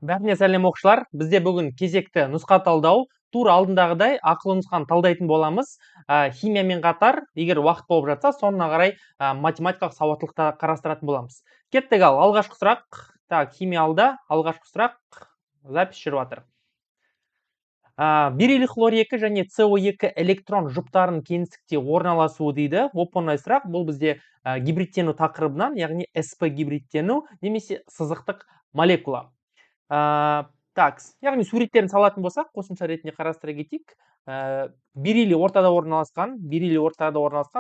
Бәріне сәлем оқушылар. Бізде бүгін кезекті нұсқа талдау. Тура алдындағыдай ақылы нұсқаны талдайтын боламыз. Химиямен қатар, егер уақыт болып жатса, соңына қарай математикалық сауаттылықты қарастыратын боламыз. Кеттік ал, алғашқы сұрақ. Так, химия алда, алғашқы сұрақ. Запись жүріп жатыр. Бериллий хлор 2 және СО2 электрон жұптарының кеңістікте орналасуы дейді. Оп-оңай сұрақ. Бұл бізде гибридтену тақырыбынан, яғни sp гибридтену немесе сызықтық молекула. Так, яғни суреттерін салатын болсақ, қосымша ретінде қарастыра кетейік. Бериллий ортада орналасқан,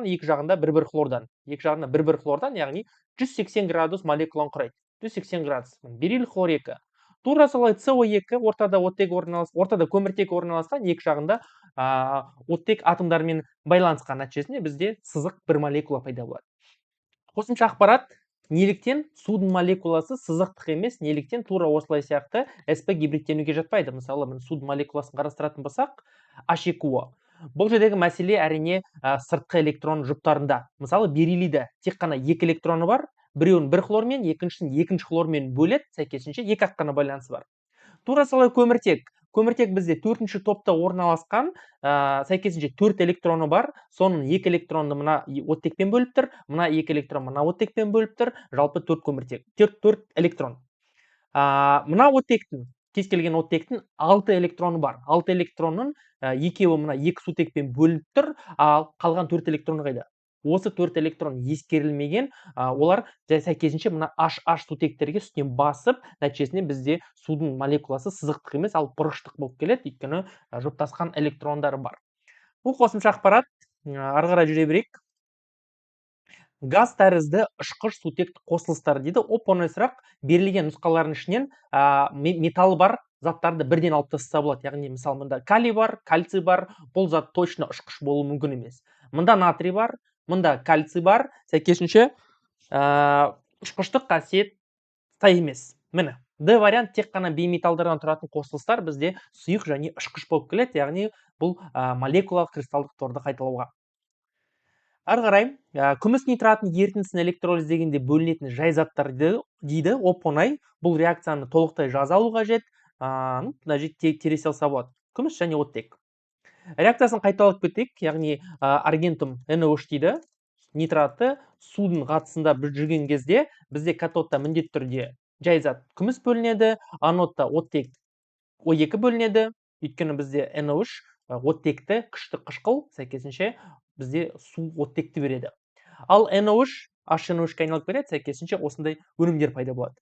екі жағында бір-бір хлордан. Екі жағында бір-бір хлордан, яғни 180 градус молекуланы құрайды. 180 градус. Бериллий хлор 2. Тура солай СО2 ортада көміртек орналасқан, екі жағында оттек атомдармен байланысқан нәтижесінде бізде сызық бір молекула пайда болады. Қосымша ақпарат: неліктен судың молекуласы сызықтық емес, неліктен тура осылай сияқты sp гибридтенуге жатпайды? Мысалы, судың молекуласын қарастыратын болсақ, H2O. Бұл жердегі мәселе әрине сыртқы электрон жұптарында. Мысалы, бериллийде тек қана 2 электроны бар, біреуін бір хлормен, екіншісін екінші хлормен бөледі, сәйкесінше екі ақ қана байланысы бар. Тура солай көміртек. Көміртек бізде 4-ші топта орналасқан, сәйкесінше 4 электроны бар, соның 2 электронды мына оттекпен бөліп тұр, мына 2 электрон мына оттекпен бөліп тұр, жалпы 4 көміртек, 4 электрон. Мына оттектің, кез келген оттектің 6 электроны бар. 6 электронның екеуі мына 2 сутекпен бөліп тұр, ал қалған 4 электроны қайда? Осы 4 электрон ескерілмеген, олар сәйкесінше мына H сутектерге үстінен басып, нәтижесінде бізде судың молекуласы сызықтық емес, ал бұрыштық болып келеді, өйткені жұптасқан электрондары бар. Бұл қосымша ақпарат. Ары қарай жүре берейік. Газ тәрізді ұшқыш сутек қосылыстары дейді. Оп-оңай сұрақ. Берілген нұсқалардың ішінен металл бар заттарды бірден алып тастаса болады. Яғни, мысалы, мында калий бар, кальций бар. Бұл зат точно ұшқыш болуы мүмкін емес. Мында натрий бар, мында кальций бар. Сәйкесінше ұшқыштық қасиет сай емес. Міне, Д вариант тек қана бейметалдардан тұратын қосылыстар бізде сұйық және ұшқыш болып келеді, яғни бұл молекулалық кристалдық торды қайталауға. Ары қарай, күміс нитратын ерітіндісін электролиздегенде бөлінетін жай заттар дейді. Оп-оңай, бұл реакцияны толықтай жаза алу қажет. Мына жерде тересе алса болады. Күміс және оттек. Реакциясын қайталап кетейік, яғни аргентум NaOH дейді. Нитраты судың қатысында жүрген кезде бізде катодта міндетті түрде жай зат күміс бөлінеді, анодта оттек O2 бөлінеді, өйткені бізде NaOH оттекті күшті қышқыл, сәйкесінше бізде су оттекті береді. Ал NaOH HNO3-ке айналып кетеді, сәйкесінше осындай өнімдер пайда болады.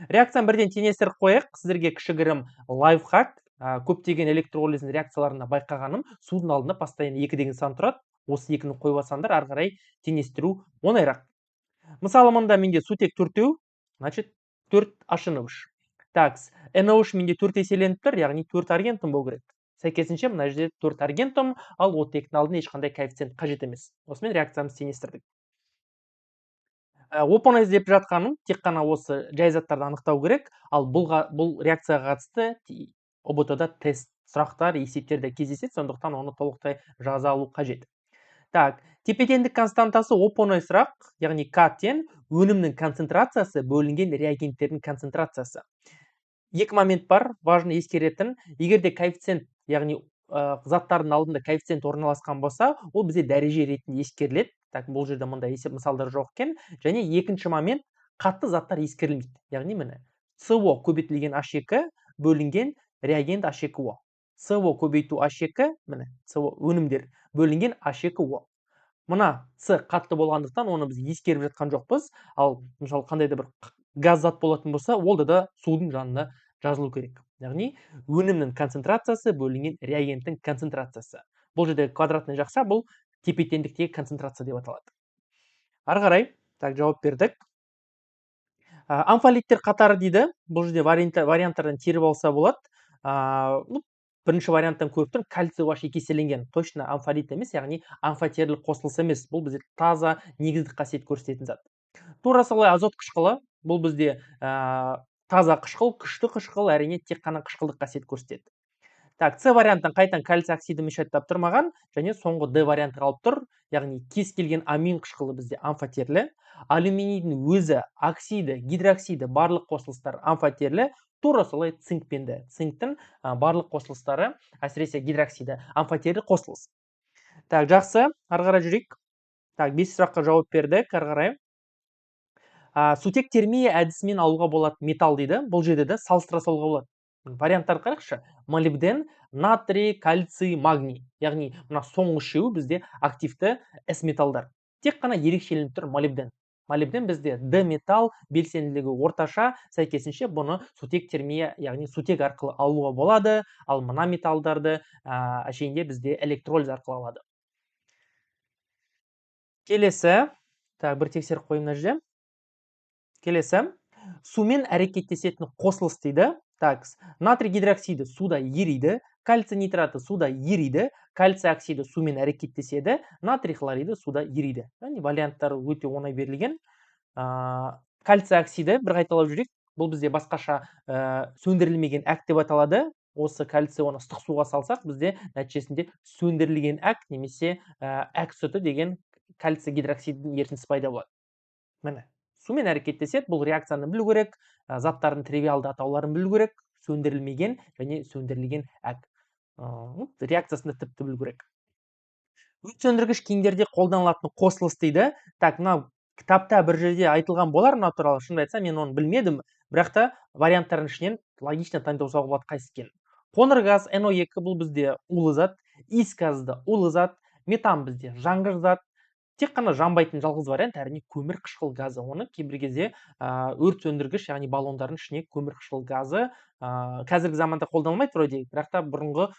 Реакцияны бірден теңестіріп қояйық. Сіздерге кішігірім лайфхак. Көптеген электролиздің реакцияларында байқағаным, судың алдында постоянно 2 деген сан тұрады. Осы 2-ні қойып алсаңдар, ары қарай теңестіру оңайырақ. Мысалы, мында менде сутек 4-еу, значит 4 HNO3. Так, NaOH менде 4 еселеніп тұр, яғни 4 аргентум болу керек. Сәйкесінше мына жерде 4 аргентум, ал оттектің алдында ешқандай коэффициент қажет емес. Осымен реакциямызды теңестірдік. Оп-оңай іздеп жатқаным тек қана осы жай заттарды анықтау керек, ал бұл реакцияға қатысты ОБТ-да тест сұрақтар, есептерде кездеседі, сондықтан оны толықтай жаза алу қажет. Так, тепе-теңдік константасы оп-оңай сұрақ, яғни К тең өнімнің концентрациясы бөлінген реагенттердің концентрациясы. Екі момент бар, важны ескеретін. Егерде коэффициент, яғни заттардың алдында коэффициент орналасқан болса, ол бізде дәреже ретінде ескеріледі. Так, бұл жерде мында есеп мысалдар жоқ екен. Және екінші момент, қатты заттар ескерілмейді. Яғни міне, СО көбейтілген H2 бөлінген реагент H2O. СО көбейту H2, міне, СО өнімдер бөлінген H2O. Мына С қатты болғандықтан оны біз ескеріп жатқан жоқпыз. Ал мысалы қандай да бір газ зат болатын болса, ол да судың жанында жазылу керек. Яғни өнімнің концентрациясы бөлінген реагенттің концентрациясы. Бұл жерде квадратный жақса, бұл тепе-теңдіктегі концентрация деп аталады. Ары қарай, так, жауап бердік. Амфолиттер қатары дейді. Бұл жерде варианттардан теріп алса болады. Бірінші варианттан көріп тұрмын, кальций OH еселенген. Точно амфолит емес, яғни амфотерлік қосылыс емес. Бұл бізде таза негіздік қасиет көрсететін зат. Тура солай азот қышқылы, бұл бізде таза қышқыл, күшті қышқыл, әрине тек қана қышқылдық қасиет көрсетеді. Так, С варианттан қайтан кальций оксиді мешать таптырмаған, және соңғы Д варианты қалып тұр, яғни кез келген амин қышқылы бізде амфотерлі, алюминийдің өзі оксиді, гидроксиді барлық қосылыстар амфотерлі, тура солай цинкпен де. Цинктің барлық қосылыстары, әсіресе гидроксиді, амфотері қосылыс. Так, жақсы, ары қарай жүрейік. Так, 5 сұраққа жауап бердік, ары қарай. Сутек термия әдісімен алуға болады металл дейді. Бұл жерде де салыстыра салуға болады. Варианттарды қарайықшы. Молибден, натрий, кальций, магний. Яғни мына соңғы үшеуі бізде активті с металдар. Тек қана ерекшеленіп тұр молибден. Молибден бізде Д металл белсенділігі орташа, сәйкесінше бұны сутек термия, яғни сутек арқылы алуға болады, ал мына металдарды әшейінде бізде электролиз арқылы алады. Келесі, так, бір тексеріп қойым мына жерде. Келесі, сумен әрекеттесетін қосылыс дейді. Так, натрий гидроксиді суда ериді, кальций нитраты суда ериді, кальций оксиді сумен әрекеттеседі, натрий хлориді суда ериді. Яғни варианттары өте оңай берілген. Кальций оксиді бір қайталап жүрейік. Бұл бізде басқаша сөндірілмеген әк деп аталады. Осы кальций оны ыстық суға салсақ, бізде нәтижесінде сөндірілген әк немесе әк сүті деген кальций гидроксидінің ерітіндісі пайда болады. Міне, сумен әрекеттеседі, бұл реакцияны білу керек, заттардың тривиалды атауларын білу керек, сөндірілмеген және сөндірілген әк. Реакциясында тіпті білу керек. Өрт сөндіргіш киімдерде қолданылатын қосылыс дейді. Так, мына кітапта бір жерде айтылған болар мына туралы. Шынымды айтсам, мен оны білмедім, бірақ та варианттардың ішінен логично таңдауға болады қайсысы екенін. Қоңыр газ NO2 бұл бізде улы зат, иіс газды улы зат, метан бізде жанғыш зат. Тек қана жанбайтын жалғыз вариант әрине көмір қышқыл газы. Оны кейбір кезде өрт сөндіргіш, яғни баллондардың ішіне көмір қышқыл газы қазіргі заманда қолданылмайды вроде, бірақ та бұрынғы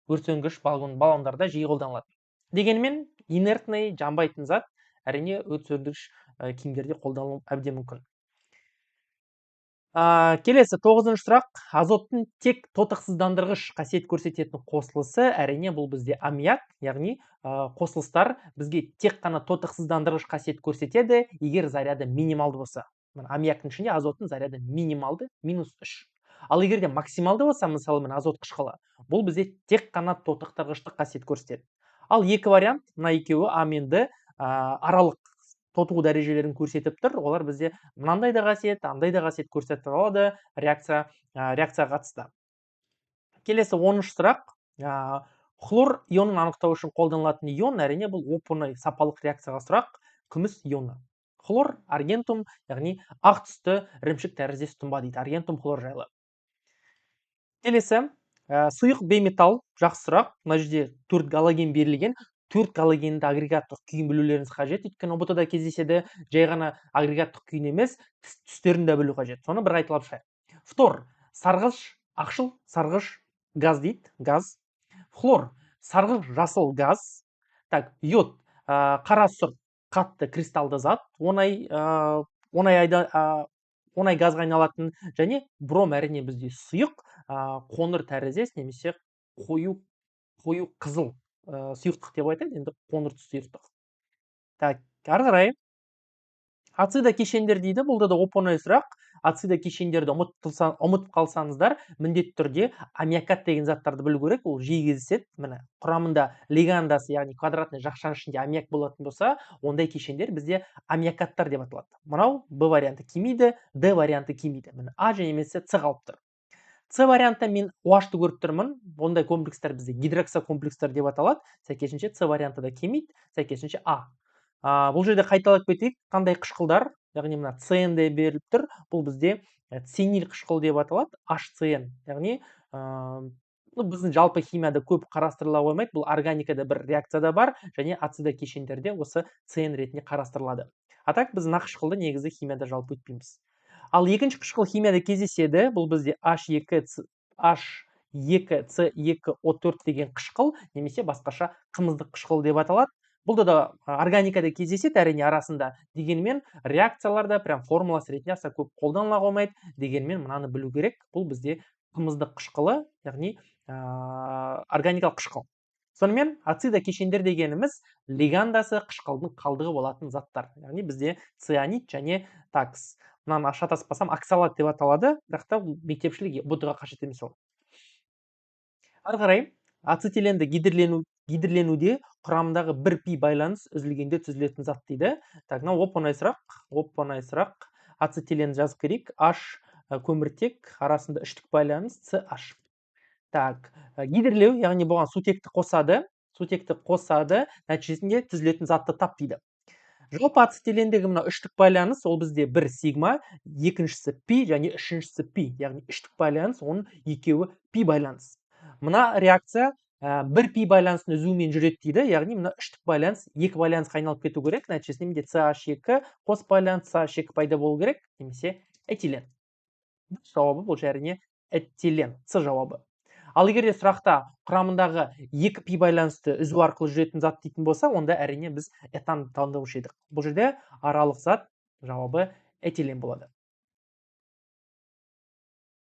өрт сөндіргіш баллондарда жиі қолданылады. Дегенмен инертный жанбайтын зат әрине өрт сөндіргіш киімдерде қолданылуы әбден мүмкін. Келесі 9-шы сұрақ. Азоттың тек тотықсыздандырғыш қасиет көрсететін қосылысы әрине бұл бізде аммиак, яғни қосылыстар бізге тек қана тотықсыздандырғыш қасиет көрсетеді, егер заряды минималды болса. Аммиактың ішінде азоттың заряды минималды -3. Ал егер де максималды болса, мысалы азот қышқылы, бұл бізде тек қана тотықтырғыштық қасиет көрсетеді. Ал екі вариант, мына екеуі А мен Д аралық тотығу дәрежелерін көрсетіп тұр. Олар бізде мынандай да қасиет, андай да қасиет көрсетіп алады реакцияға қатысты. Келесі 10-шы сұрақ. Хлор ионын анықтау үшін қолданылатын ион, әрине бұл оп-оңай сапалық реакцияға сұрақ, күміс ионы. Хлор, аргентум, яғни ақ түсті ірімшік тәріздес тұнба дейді. Аргентум хлор жайлы. Келесі, сұйық бейметалл, жақсы сұрақ. Мына жерде 4 галоген берілген. 4 галогенді агрегаттық күйін білулеріңіз қажет. Өйткені ұбт-да кездеседі, жай ғана агрегаттық күйін емес, түстерін де білу қажет. Соны бір айтылып шығайық. Фтор, сарғыш, ақшыл сарғыш газ дейді, газ. Хлор, сарғыш жасыл газ. Так, йод, қара сұр қатты кристалды зат, оңай газға айналатын, және бром әрине бізде сұйық, қоңыр тәріздес немесе қою қызыл сұйықтық деп айтады, енді қоңыр түсті сұйықтық. Так, ары қарай. Ацидо кешендер дейді, бұлда да оп-оңай сұрақ. Ацидо кешендерді ұмытып қалсаңыздар, міндетті түрде аммиакат деген заттарды білу керек, ол жиі кездеседі. Міне, құрамында лигандасы, яғни квадратный жақшаның ішінде аммиак болатын болса, ондай кешендер бізде аммиакаттар деп аталады. Мынау Б варианты келмейді, Д варианты келмейді. Міне, А және немесе С қалып тұр. С вариантта мен OH-ты көріп тұрмын. Ондай комплекстер бізде гидроксокомплекстер деп аталады. Сәйкесінше С варианты да келмейді, сәйкесінше А. Бұл жерде қайталап кетейік, қандай қышқылдар, яғни мына CN де беріліп тұр. Бұл бізде цинил қышқыл деп аталады, HCN. Яғни біздің жалпы химияда көп қарастырыла қоймайды. Бұл органикада бір реакцияда бар, және ацидо кешендерде осы CN ретінде қарастырылады. Атак біз мына қышқылды негізі химияда жалпы өтпейміз. Ал екінші қышқыл химияда кездеседі. Бұл бізде H2C2O4 деген қышқыл, немесе басқаша қымыздық қышқыл деп аталады. Бұлда да органикада кездеседі әрине арасында. Дегенмен реакцияларда прям формуласы ретінде аса көп қолданыла қоймайды. Дегенмен мынаны білу керек. Бұл бізде қымыздық қышқылы, яғни органикалық қышқыл. Сонымен ацидо кешендер дегеніміз лигандасы қышқылдың қалдығы болатын заттар. Яғни бізде цианид және такс. Мынаны шатаспасам оксалат деп аталады, бірақ та мектепшілік ұбт-ға қажет емес ол. Ары қарай, ацетиленді гидерленуде құрамындағы бір пи байланыс үзілгенде түзілетін зат дейді. Так, мынау оп-оңай сұрақ. Ацетиленді жазып керек. көміртек арасында үштік байланыс CH. Так, гидрлеу, яғни бұған сутекті қосады. Сутекті қосады, нәтижесінде түзілетін затты тап дейді. Жалпы ацетилендегі мына үштік байланыс, ол бізде бір сигма, екіншісі пи және үшіншісі пи, яғни үштік байланыс, оның екеуі пи байланыс. Мына реакция бір пи байланысын үзумен жүреді дейді, яғни мына үштік байланыс екі байланысқа айналып кету керек, нәтижесінде CH2 қос байланыс CH2 пайда болу керек, немесе этилен. Жауабы бұл әрине этилен, С жауабы. Ал егер де сұрақта құрамындағы екі пи байланысты үзу арқылы жүретін зат дейтін болса, онда әрине біз этан таңдаушы едік. Бұл жерде аралық зат, жауабы этилен болады.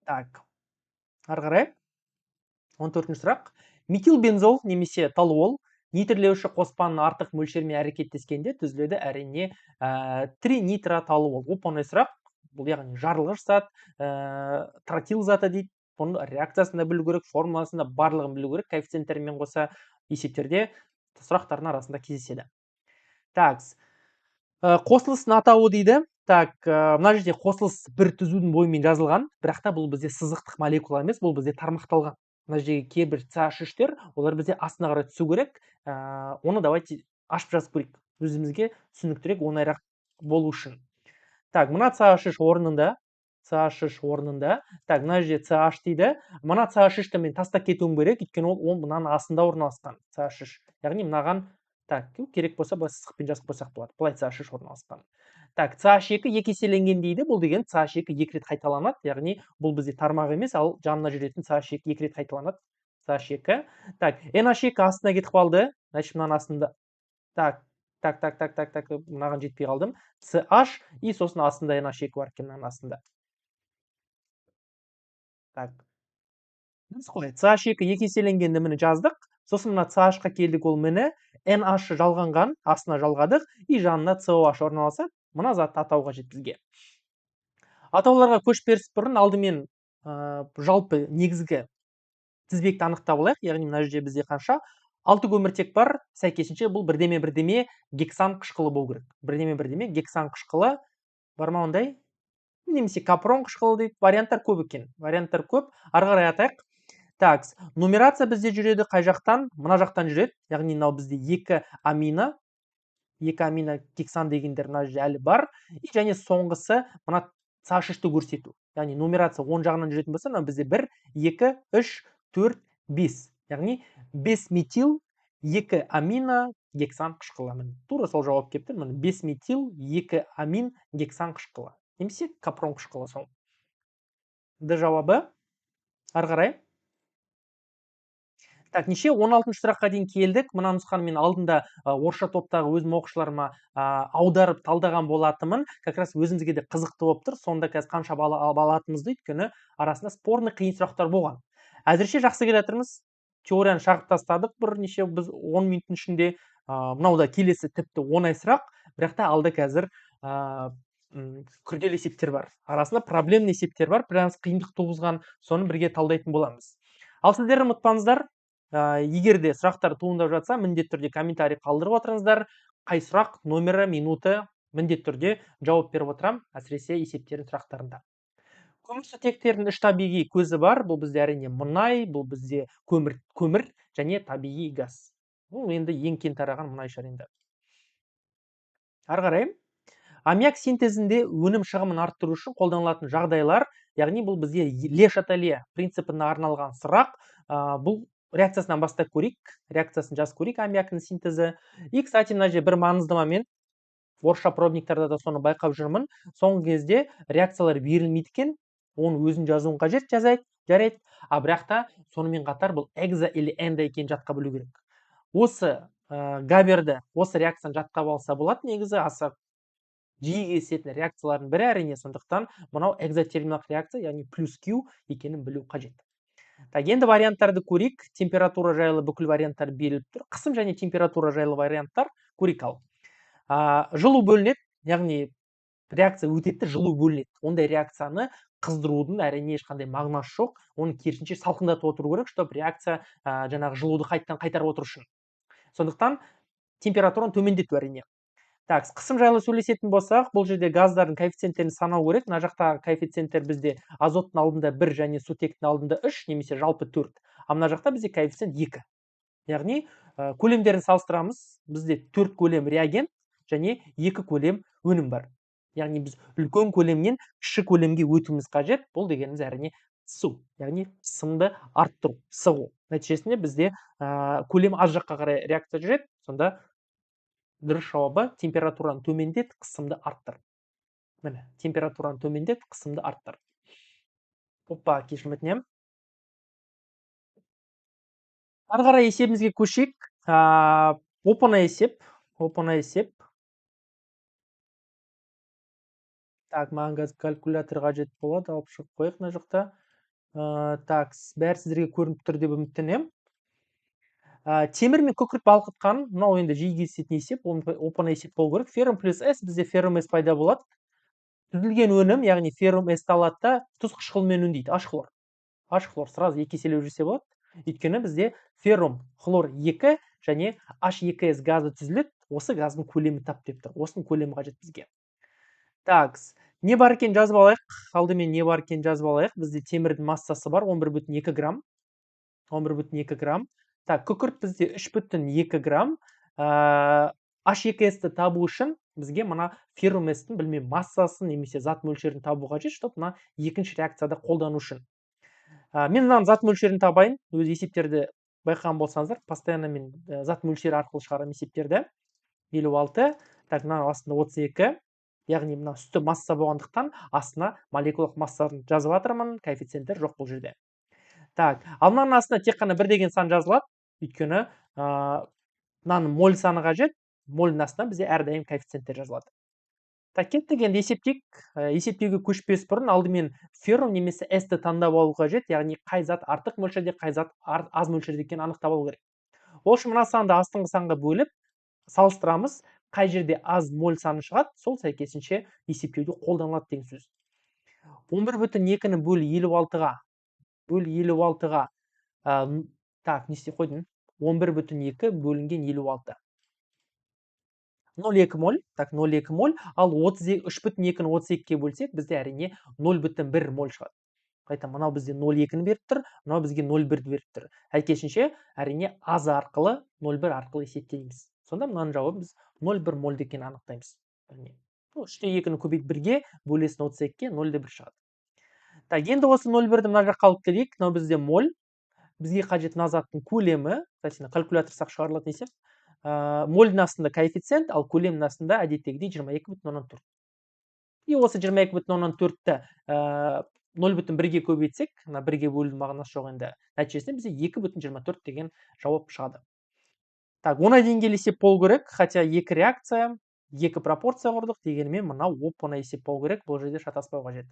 Так, ары қарай 14-ші сұрақ. Метилбензол немесе толуол нитрлеуші қоспаның артық мөлшермен әрекеттескенде түзіледі әрине тринитротолуол. Оп-оңай сұрақ. Бұл яғни жарылғыш зат, тротил заты дейді. Бұны реакциясында білу керек, формуласында барлығын білу керек, коэффициенттермен қоса есептерде сұрақтардың арасында кездеседі. Так, қосылыстың атауы дейді. Так, мына жерде қосылыс бір түзудің бойымен жазылған, бірақ та бұл бізде сызықтық молекула емес, бұл бізде тармақталған. Мына жердегі кейбір CH3-тер, олар бізде астына қарай түсу керек. Оны давайте ашып жазып көрейік. Өзімізге түсініктірек, оңайырақ болу үшін. Так, мына CH3 орнында. Так, мына жерде CH дейді. Мына CH3-ті мен тастап кетуім керек, өйткені ол мынаның астында орналасқан CH3. Яғни мынаған, так, керек болса былай сызықпен жазып қойсақ болады. Былай CH3 орналасқан. Так, CH2 екі еселенген дейді. Бұл деген CH2 екі рет қайталанады. Яғни бұл бізде тармақ емес, ал жанына жүретін CH2 екі рет қайталанады. CH2. Так, NH2 астына кетіп қалды. Значит, мынаның астында. Так, мынаған жетпей қалдым. CH и сосын астында NH2 бар екен, мынаның астында. Так. CH2 екі еселенгенді міне жаздық. Сосын мына CH-қа келдік, ол міне NH жалғанған, астына жалғадық и жанына COH орналасады. Мына затты атауға жеткізге. Атауларға көшіп беріс бұрын алдымен жалпы негізгі тізбекті анықтап алайық. Яғни мына жерде бізде қанша? 6 көміртек бар, сәйкесінше бұл бірдеме гексан қышқылы болу керек. Бірдеме гексан қышқылы бар ма ондай? Немесе капрон қышқылы дейді. Варианттар көп екен. Варианттар көп. Ары қарай атайық. Так, нумерация бізде жүреді қай жақтан? Мына жақтан жүреді. Яғни мынау бізде 2 амина гексан дегендер мына жерде әлі бар. И және соңғысы мына CH3-ті көрсету. Яғни нумерация 10 жағынан жүретін болса, мына бізде 1, 2, 3, 4, 5. Яғни 5 метил 2 амина гексан қышқылы. Тура сол жауап келіп тұр. 5 метил 2 амин гексан қышқылы. Немесе капрон қышқылы сол. Д жауабы. Ары қарай. Так, неше 16-шы сұраққа дейін келдік. Мына нұсқаны мен алдында орысша топтағы өзім оқушыларыма аударып талдаған болатымын. Как раз өзімізге де қызықты болып тұр. Сонда қазір қанша бала алатынымызды, өйткені арасында спорный қиын сұрақтар болған. Әзірше жақсы келе жатырмыз. Теорияны шағып тастадық бірнеше, біз 10 минуттың ішінде. Мынау да келесі тіпті оңай сұрақ, бірақ та алда қазір күрделі есептер бар. Арасында проблемный есептер бар, біраз қиындық туғызған, соны бірге талдайтын боламыз. Ал сіздер ұмытпаңыздар, егер де сұрақтар туындап жатса, міндетті түрде комментарий қалдырып отырыңыздар. Қай сұрақ, номері, минуты міндетті түрде жауап беріп отырам, әсіресе есептердің сұрақтарында. Көмірсутектердің үш табиғи көзі бар. Бұл бізде әрине мұнай, бұл бізде көмір және табиғи газ. Бұл енді ең кең тараған мұнай шарында. Ары қарай. Аммиак синтезінде өнім шығымын арттыру үшін қолданылатын жағдайлар, яғни бұл бізде Ле Шатале принципіне арналған сұрақ. Бұл реакциясынан бастап көрейік, реакциясын жазып көрейік аммиактың синтезі. И, кстати, мына жерде бір маңызды момент, орысша пробниктарда да соны байқап жүрмін. Соңғы кезде реакциялар берілмейді екен, оны өзін жазуын қажет, жарайды. Бірақ та сонымен қатар бұл экзо или эндо екенін жатқа білу керек. Осы Габерді, осы реакцияны жатқа алса болады, негізі аса жиі кездесетін реакциялардың бірі әрине, сондықтан мынау экзотермиялық реакция, яғни плюс Q екенін білу қажет. Так, енді варианттарды көрейік. Температура жайлы бүкіл варианттар беріліп тұр. Қысым және температура жайлы варианттар көрейік ал. Жылу бөлінеді, яғни реакция өтеді, жылу бөлінеді. Ондай реакцияны қыздырудың әрине ешқандай мағынасы жоқ. Оны керісінше салқындатып отыру керек, чтобы реакция жаңағы жылуды қайтарып отыру үшін. Сондықтан температураны төмендету әрине. Так, қысым жайлы сөйлесетін болсақ, бұл жерде газдардың коэффициенттерін санау керек. Мына жақтағы коэффициенттер бізде азоттың алдында 1 және сутектің алдында 3, немесе жалпы 4. А мына жақта бізде коэффициент 2. Яғни көлемдерін салыстырамыз. Бізде 4 көлем реагент және 2 көлем өнім бар. Яғни біз үлкен көлемнен кіші көлемге өтуіміз қажет. Бұл дегеніміз әрине қысу, яғни қысымды арттыру, сығу. Нәтижесінде бізде көлем аз жаққа қарай реакция жүреді. Сонда дұрыс жауабы температураны төмендет, қысымды арттыр. Міне, температураны төмендет, қысымды арттыр. Опа, кешірім өтінемін. Ары қарай есебімізге көшейік. Оп-оңай есеп. Так, маған қазір калькулятор қажет болады, алып шығып қояйық мына жақта. Так, бәрі сіздерге көрініп тұр деп үміттенемін. Темір мен күкірт балқытқан, мынау енді жиі кездесетін есеп, оп-оңай есеп болу керек. Феррум плюс С, бізде феррум С пайда болады. Түзілген өнім, яғни феррум С-ті алады да тұз қышқылмен өңдейді, H хлор. H хлор сразу 2 еселеу жүрсе болады. Өйткені бізде феррум хлор 2 және H2S газы түзіледі. Осы газдың көлемі тап деп тұр. Осының көлемі қажет бізге. Так, не бар екен жазып алайық. Алдымен не бар екен жазып алайық. Бізде темірдің массасы бар 11,2 грамм. 11,2 грамм. Так, күкірт бізде 3,2 грамм. H2S-ті табу үшін бізге мына феррум С-тің білмеймін массасын немесе зат мөлшерін табу қажет, чтобы мына екінші реакцияда қолдану үшін. Мен мынаның зат мөлшерін табайын. Өз есептерді байқаған болсаңыздар, постоянно мен зат мөлшері арқылы шығарамын есептерді. 56, так, мына астында 32. Яғни мына үсті масса болғандықтан астына молекулалық массасын жазып жатырмын, коэффициенттер жоқ бұл жерде. Так, ал мынаның астына тек қана 1 деген сан жазылады. Өйткені мынаның моль саны қажет. Мольдің астына бізде әрдайым коэффициенттер жазылады. Так, кеттік, енді есептеуге көшпес бұрын алдымен феррум немесе С-ті таңдап алу қажет, яғни қай зат артық мөлшерде, қай зат аз мөлшерде екенін анықтап алу керек. Ол үшін мына санды астыңғы санға бөліп салыстырамыз, қай жерде аз моль саны шығады, сол сәйкесінше есептеуде қолданылады деген сөз. 11,2-ні бөл 56-ға, так, не істеп қойдым? 11,2 бөлінген 56. 0,2 моль, так, 0,2 моль, ал 3,2-ні 32-ге бөлсек, бізде әрине 0,1 моль шығады. Қайта, мынау бізде 0,2-ні беріп тұр, мынау бізге 0,1-ді беріп тұр. Әйкешінше, әрине аз арқылы 0,1 арқылы есептейміз. Сонда мынаның жауабы біз 0,1 мольді екенін анықтаймыз. 3,2-ні көбейт 1-ге, бөлесін 32-ге 0,1 шығады. Так, енді осы 0,1-ді мына жаққа алып келейік. Мынау бізде моль. Бізге қажет мына заттың көлемі, калькулятор сақ шығарылатын есеп. Мольдің астында коэффициент, ал көлемнің астында әдеттегідей 22,4. И осы 22,4-ті 0,1-ге көбейтсек, 1-ге бөлудің мағынасы жоқ енді. Нәтижесінде бізде 2,24 деген жауап шығады. Так, оңай деңгейлі есеп болу керек, хотя 2 реакция, 2 пропорция құрдық дегенімен мынау оп-оңай есеп болу керек, бұл жерде шатаспау қажет.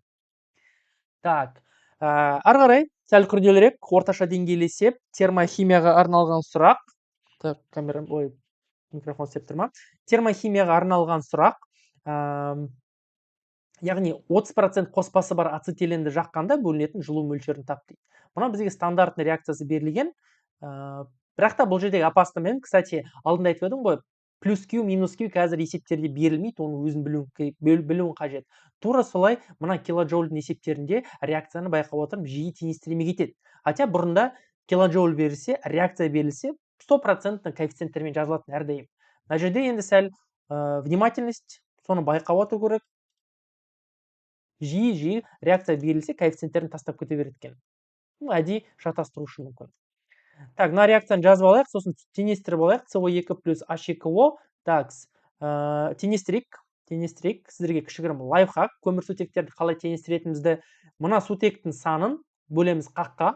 Так, ары қарай сәл күрделірек, орташа деңгейлі есеп, термохимияға арналған сұрақ. Так, микрофон істеп тұр ма? Термохимияға арналған сұрақ. Яғни 30% қоспасы бар ацетиленді жаққанда бөлінетін жылу мөлшерін тап дейді. Мұна бізге стандартный реакциясы берілген. Бірақ та бұл жердегі опасный мен, кстати, алдында айтып едім ғой, плюс Q, минус Q қазір есептерде берілмейді, оны өзін білуін қажет. Тура солай мына килоджоульдің есептерінде реакцияны байқап отырып, жиі теңестіреме кетеді. Хотя бұрында килоджоуль берілсе, реакция берілсе, 100% коэффициенттермен жазылатын әрдайым. Мына жерде енді сәл внимательность, соны байқап отыру керек. Жиі реакция берілсе, коэффициенттерін тастап кете береді екен. Әдейі шатастырушы мүмкін. Так, мына реакцияны жазып алайық, сосын теңестіріп алайық. CO2 плюс H2O. Так, теңестірейік. Сіздерге кішігірім лайфхак, көмірсутектерді қалай теңестіретінімізді. Мына сутектің санын бөлеміз қаққа,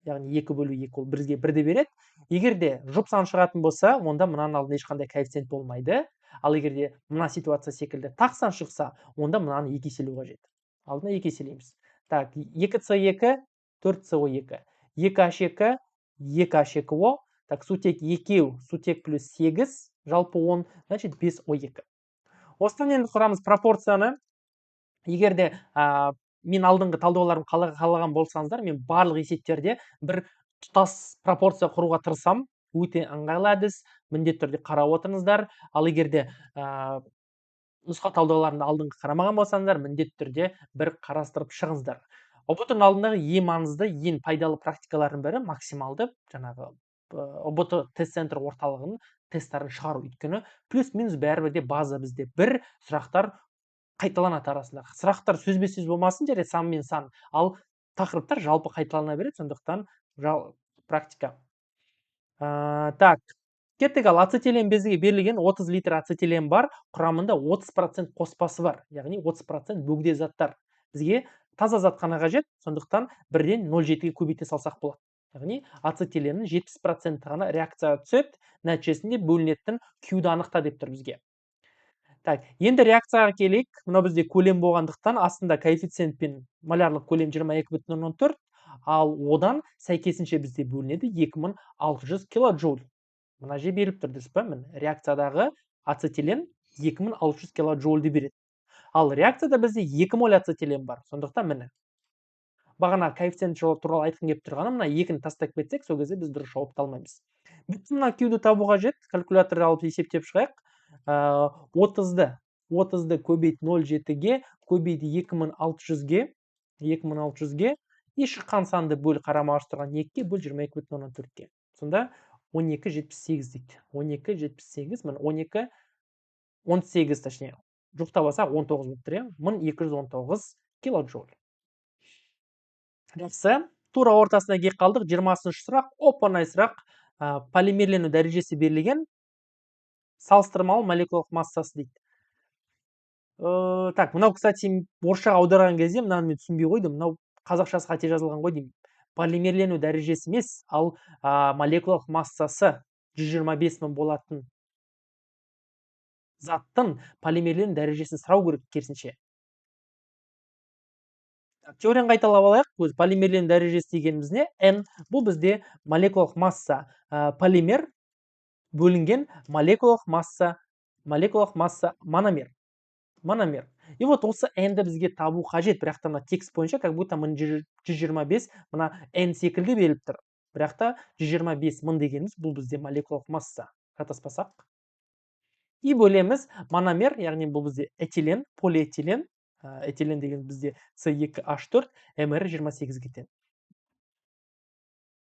яғни 2 бөлу 2 ол бізге 1-ді береді. Егерде жұп сан шығатын болса, онда мынаның алдында ешқандай коэффициент болмайды. Ал егерде мына ситуация секілді тақ сан шықса, онда мынаны 2 еселеу қажет. Алдына 2 еселейміз. Так, 2CO2, 4CO2, 2H2, 2H2O. Так, сутек 2, сутек плюс 8, жалпы 10, значит 5O2. Осыдан енді құрамыз пропорцияны. Егерде мен алдыңғы талдауларым қалаған болсаңыздар, мен барлық есептерде бір тұтас пропорция құруға тырысам. Өте ыңғайлы әдіс, міндетті түрде қарап отырыңыздар. Ал егерде нұсқа талдауларында алдыңғы қарамаған болсаңыздар, міндетті түрде бір қарастырып шығыңыздар. ұбт-ның алдындағы ең маңызды, ең пайдалы практикалардың бірі максималды жаңағы ұбт тест центр орталығының тесттарын шығару. Өйткені плюс минус бәрібір де база бізде бір, сұрақтар қайталанады арасында. Сұрақтар сөзбе сөз болмасын, жарайды санмен сан, ал тақырыптар жалпы қайталана береді, сондықтан практика. Так, кеттік. Ал ацетилен безіге берілген 30 литр ацетилен бар, құрамында 30% қоспасы бар, яғни 30% бөгде заттар. Бізге таза зат қана қажет, сондықтан бірден 0,7-ге көбейте салсақ болады. Яғни ацетиленнің 70% ғана реакцияға түседі, нәтижесінде бөлінетін Q-ді анықта деп тұр бізге. Так, енді реакцияға келейік. Мынау бізде көлем болғандықтан астында коэффициент пен молярлық көлем 22,14, ал одан сәйкесінше бізде бөлінеді 2600 килоджоуль. Мына же беріліп тұр, дұрыс па? Міне реакциядағы ацетилен 2600 килоджоульді береді. Ал реакцияда бізде 2 моль ацетилен бар. Сондықтан міне бағана коэффициент туралы айтқым келіп тұрғаны, мына 2-ні тастап кетсек, сол кезде біз дұрыс жауапты алмаймыз. Бітті. Мына Q-ді табу қажет. Калькуляторды алып есептеп шығайық. 30-ды көбейт 0,7-ге, көбейді 2600-ге, и шыққан санды бөл қарама қарсы тұрған 2-ге, бөл 22,14-ге. Сонда 12,78 дейді. 12,78, міне 12, 18 точнее. Жұқтап алсақ 19 болып тұр, 1219 килоджоуль. Жақсы. Тура ортасына келіп қалдық. 20-шы сұрақ, оп-оңай сұрақ. Полимерлену дәрежесі берілген, салыстырмалы молекулалық массасы дейді. Так, мынау, кстати, орысшаға аударған кезде мынаны мен түсінбей қойдым. Мынау қазақшасы қате жазылған ғой деймін. Полимерлену дәрежесі емес, ал молекулалық массасы 125 мың болатын заттың полимерлену дәрежесін сұрау керек керісінше. Теорияны қайталап алайық. Полимерлену дәрежесі дегеніміз не? N бұл бізде молекулалық масса, полимер бөлінген молекулалық масса мономер. И вот осы N-ді бізге табу қажет, бірақ та мына текст бойынша как будто 125 мына N секілді беріліп тұр. Бірақ та 125 мың дегеніміз бұл бізде молекулалық масса. Қатаспасақ. И бөлеміз мономер, яғни бұл бізде этилен, полиэтилен. Этилен деген бізде C2H4, MR 28 кетен.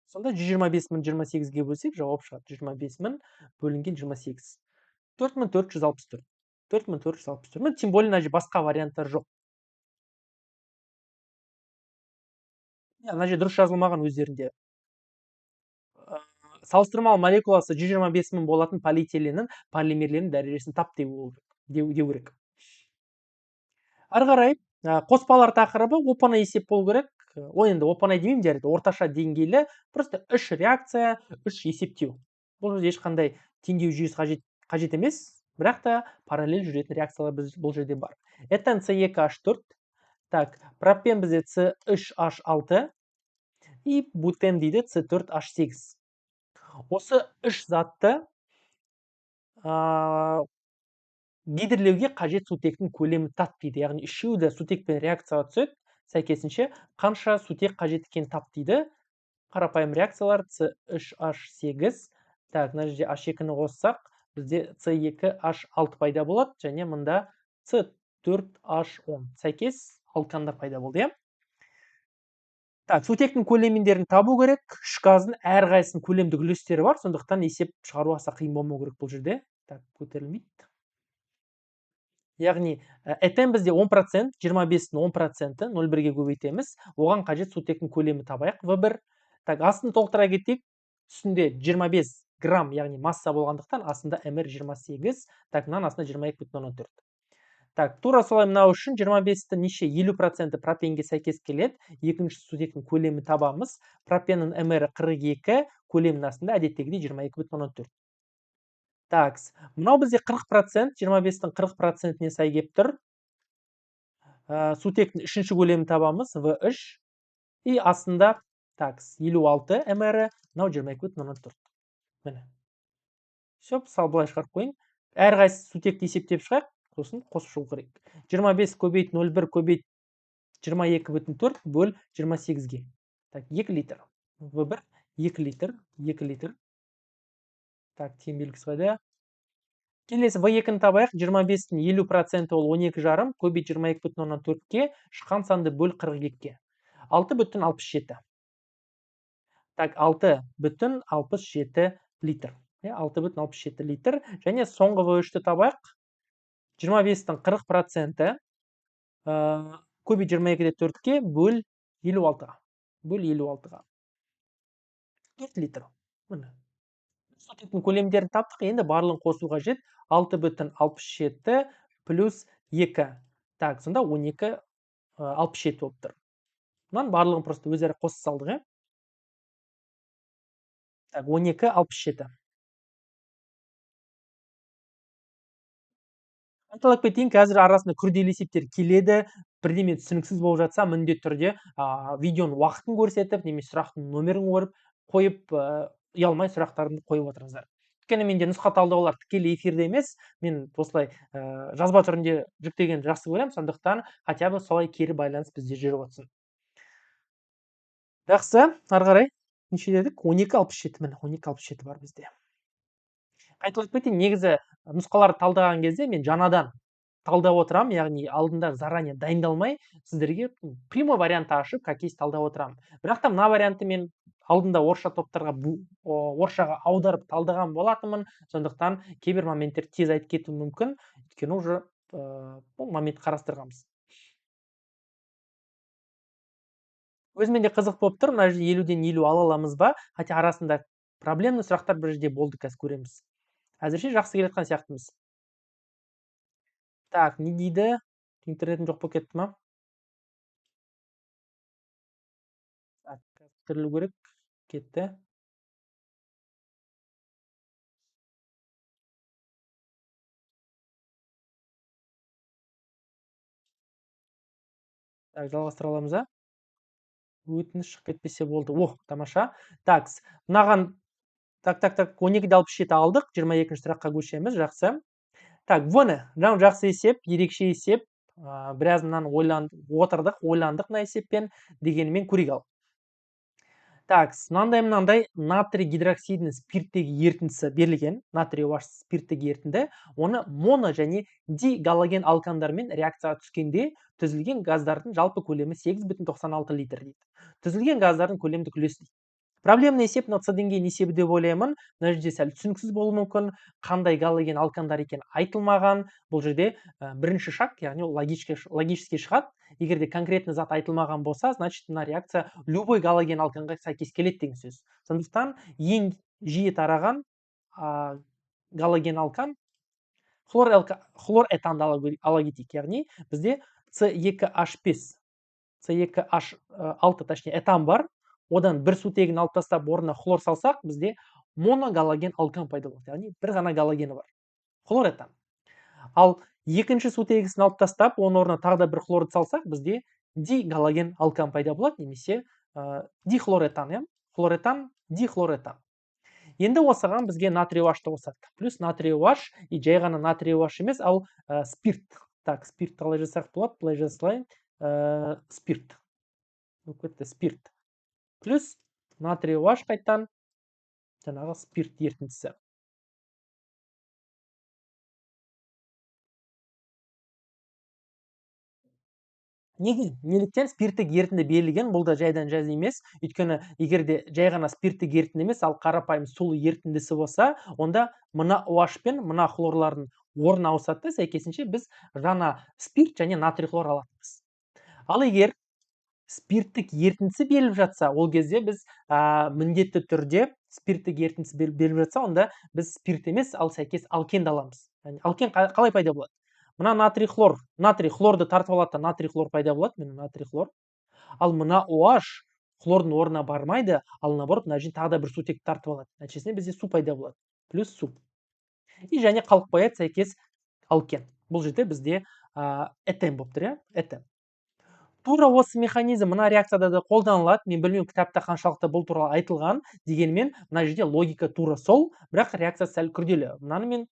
Сонда 125 мың 28-ге бөлсек, жауап шығады. 25 мың бөлінген 28. 4464. 4464. Тем более, мына басқа варианттар жоқ. Мына же дұрыс жазылмаған өздерінде. Салыстырмалы молекуласы 125 мың болатын полиэтиленнің полимерлену дәрежесін тап деу керек. Ары қарай қоспалар тақырыбы оп-оңай есеп болу керек. Енді оп-оңай демеймін, жарайды, орташа деңгейлі, просто 3 реакция, 3 есептеу. Бұл ешқандай теңдеу жүйесі қажет емес, бірақ та параллель жүретін реакциялар бұл жерде бар. Этан C2H4, так, пропен бізде C3H6 и бутен дейді C4H8. Осы 3 затты гидрлеуге қажет сутектің көлемі тап дейді. Яғни үшеуі де сутекпен реакцияға түседі. Сәйкесінше қанша сутек қажет екен тап дейді. Қарапайым реакциялар C3H8. Так, мына жерде H2-ні қоссақ, бізде C2H6 пайда болады, және мында C4H10. Сәйкес алкандар пайда болды, Так, сутектің көлемдерін табу керек. Үш газдың әрқайсысының көлемдік үлестері бар, сондықтан есеп шығару аса қиын болмау керек бұл жерде. Так, көтерілмейді. Яғни, этен бізде 10%, 25-дің 10%, 0,1-ге көбейтеміз. Оған қажет сутектің көлемі табайық. В1. Так, астын толықтыра кетейік. Үстінде 25 грамм, яғни масса болғандықтан, астында MR 28. Так, мынаның астында 22,14. Так, тура солай мынау үшін 25-ті неше 50% пропенге сәйкес келеді. Екінші сутектің көлемі табамыз. Пропеннің MR 42, көлемнің астында әдеттегідей 22,14. Так, мынау бізде 40%, 25-тің 40%-не сай кеп тұр. Сутектің үшінші көлемін табамыз, V3. И астында, так, 56 MR, мынау 22,14. Міне. Все, сал былай шығарып қойын. Әрқайсысы сутекті есептеп шығайық. Сосын қосып шығу керек. 25 көбейт 0,1 көбейт 22,4 бөл 28-ге. Так, 2 литр. В1, 2 литр, 2 литр. Так, тең белгісі қайда? Келесі V2-ні табайық. 25-тің 50% ол 12,5, көбейт 22,4-ке, шыққан санды бөл 42-ке. 6,67. Так, 6,67 литр. 6,67 литр. Және соңғы V3-ті табайық. 25-тің 40%, көбейт 22,4-ке, бөл 56-ға. Бөл 56-ға. 4 литр. Міне. Сутектің көлемдерін таптық, енді барлығын қосу қажет. 6,67 плюс 2. Так, сонда 12,67 болып тұр. Мұнан барлығын просто өзара қоса салдық, е? Так, 12,67. Айталап кетейін, қазір арасында күрделі есептер келеді. Бірдеме түсініксіз болып жатса, міндетті түрде видеоның уақытын көрсетіп, немесе сұрақтың номерін қойып, ұялмай сұрақтарымды қойып отырыңыздар. Өйткені менде нұсқа талдаулар тікелей эфирде емес, мен осылай жазба түрінде жүктеген жақсы көремін, сондықтан хотя бы солай кері байланыс бізде жүріп отырсын. Жақсы, ары қарай неше дедік? 12,67. Міне 12,67 бар бізде. Айтылып кетейін, негізі нұсқаларды талдаған кезде мен жаңадан талдап отырамын, яғни алдында заранее дайындалмай, сіздерге прямой вариантты ашып, как есть талдап отырамын. Бірақ та мына вариантты мен алдында орысша топтарға орысшаға аударып талдаған болатынмын, сондықтан кейбір моменттер тез айтып кетуі мүмкін, өйткені уже бұл момент қарастырғанбыз. Өзіме де қызық болып тұр, мына жерде 50-ден 50 ала аламыз ба, хотя арасында проблемный сұрақтар бір жерде болды, қазір көреміз. Әзірше жақсы келе жатқан сияқтымыз. Так, не дейді? Интернетім жоқ болып кетті ма? Так, түсірілу керек. Кетті. Так, жалғастыра аламыз, а? Өтініш шығып кетпесе болды. Ох, тамаша. Так, мынаған так, 12,67 алдық. 22-ші сұраққа көшеміз. Жақсы. Так, вон, мынау жақсы есеп, ерекше есеп. Біраз мынаны отырдық, ойландық мына есеппен, дегенімен көрейік ал. Так, мынандай натрий гидроксидінің спирттегі ерітіндісі берілген, натрий OH спирттегі ерітінді, оны моно және дигалоген алкандармен реакцияға түскенде түзілген газдардың жалпы көлемі 8,96 литр дейді. Түзілген газдардың көлемдік үлесі дейді. Проблемный есеп С деңгейінің есебі деп ойлаймын. Мына жерде сәл түсініксіз болуы мүмкін, қандай галоген алкандар екені айтылмаған. Бұл жерде бірінші шаг, яғни ол логически шығады. Егер де конкретный зат айтылмаған болса, значит мына реакция любой галоген алканға сәйкес келеді деген сөз. Сондықтан ең жиі тараған галоген алкан хлор этанды ала кетейік. Яғни бізде С2H5, С2H6, точнее этан бар. Одан бір сутегін алып тастап, орнына хлор салсақ, бізде моногалоген алкан пайда болады. Яғни бір ғана галогені бар. Хлор этан. Ал екінші сутегісін алып тастап, оның орнына тағы да бір хлорды салсақ, бізде дигалоген алкан пайда болады, немесе дихлоретан, хлоретан, дихлоретан. Енді осыған бізге натрий OH-ты қосады. Плюс натрий OH, и жай ғана натрий OH емес, ал спирт. Так, спирт қалай жасақ болады? Былай жасылайын. Спирт. Спирт. Плюс натрий OH қайтан жаңағы спирт ерітіндісі. Неліктен спирттік ерітінді берілген? Бұл да жайдан жаз емес. Өйткені егер де жай ғана спирттік ерітінді емес, ал қарапайым сулы ерітіндісі болса, онда мына OH пен мына хлорлардың орны ауысады, сәйкесінше біз жаңа спирт және натрий хлор алатынбыз. Ал егер спирттік ерітіндісі беріліп жатса, ол кезде біз міндетті түрде спирттік ерітіндісі беріліп жатса, онда біз спирт емес, ал сәйкес алкенді аламыз. Алкен қалай пайда болады? Мына натрий хлорды тартып алады, натрий хлор пайда болады, міне натрий хлор. Ал мына OH хлордың орнына бармайды, ал наоборот, мына жерден тағы да бір сутекті тартып алады. Нәтижесінде бізде су пайда болады. Плюс су. И және қалып қояды сәйкес алкен. Бұл жерде бізде этен болып тұр, этен. Тура осы механизм мына реакцияда да қолданылады. Мен білмеймін, кітапта қаншалықты бұл туралы айтылған, дегенмен мына жерде логика тура сол, бірақ реакция сәл күрделі. Мынаны мен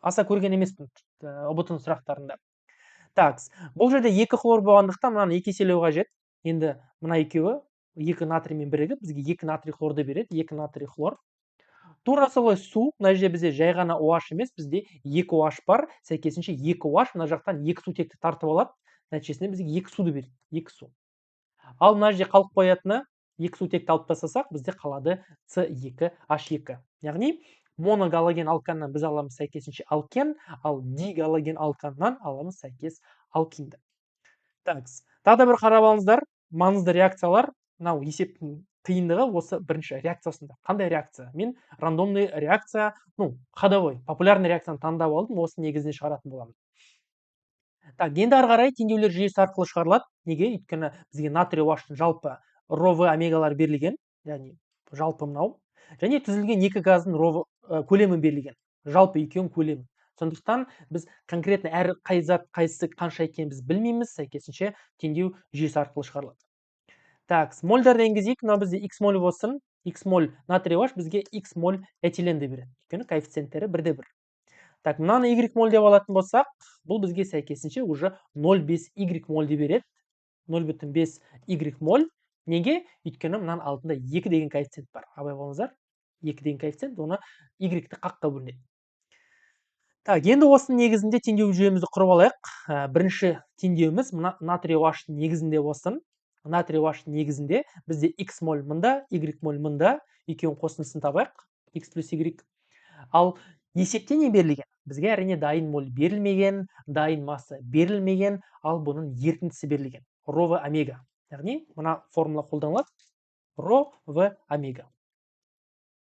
аса көрген емеспін ұбт сұрақтарында. Так, бұл жерде екі хлор болғандықтан мынаны екі еселеу қажет. Енді мына екеуі екі натриймен бірігіп, бізге екі натрий хлорды береді, екі натрий хлор. тура солай су, мына жерде бізде жай ғана OH емес, бізде 2 OH бар. Сәйкесінше 2 OH мына жақтан 2 сутекті тартып алады. Нәтижесінде бізге 2 суды береді. 2 су. Ал мына жерде қалып қоятыны 2 сутекті алып тастасақ, бізде қалады С2H2. Яғни моногалоген алканнан біз аламыз сәйкесінше алкен, ал дигалоген алканнан аламыз сәйкес алкинді. Тағы да бір қарап алыңыздар, маңызды реакциялар. Мынау есептің қиындығы осы бірінші реакциясында. Қандай реакция? Мен рандомный реакция, ходовой, популярный реакцияны таңдап алдым, осы негізінде шығаратын боламын. Енді ары қарай теңдеулер жүйесі арқылы шығарылады. Неге? Өйткені бізге натрий OH-тың жалпы ро В омегалары берілген, яғни жалпы мынау. Және түзілген екі газдың көлемі берілген. Жалпы екеуінің көлемі. Сондықтан біз конкретно әр қай зат қайсысы қанша екенін біз білмейміз, сәйкесінше теңдеу жүйесі арқылы шығарылады. Мольдарды енгізейік. Мынау бізде x моль болсын, x моль натрий OH бізге x моль этиленді береді. Өйткені коэффициенттері 1-1. Мынаны y моль деп алатын болсақ, бұл бізге сәйкесінше уже 0,5 y мольді береді. 0,5 y моль. Неге? Өйткені мынаның алдында 2 деген коэффициент бар. Абай болыңыздар. 2 деген коэффициент, оны y-ті қаққа бөлінеді. Енді осының негізінде теңдеу жүйемізді құрып алайық. Бірінші теңдеуіміз мына натрий OH негізінде болсын. Натрий OH негізінде бізде x моль мында, y моль мында, екеуінің қосындысын табайық. X плюс y. Ал есепте не берілген? Бізге әрине дайын моль берілмеген, дайын масса берілмеген, ал бұның ерітіндісі берілген. Ро В омега. Яғни мына формула қолданылады. Ро В омега.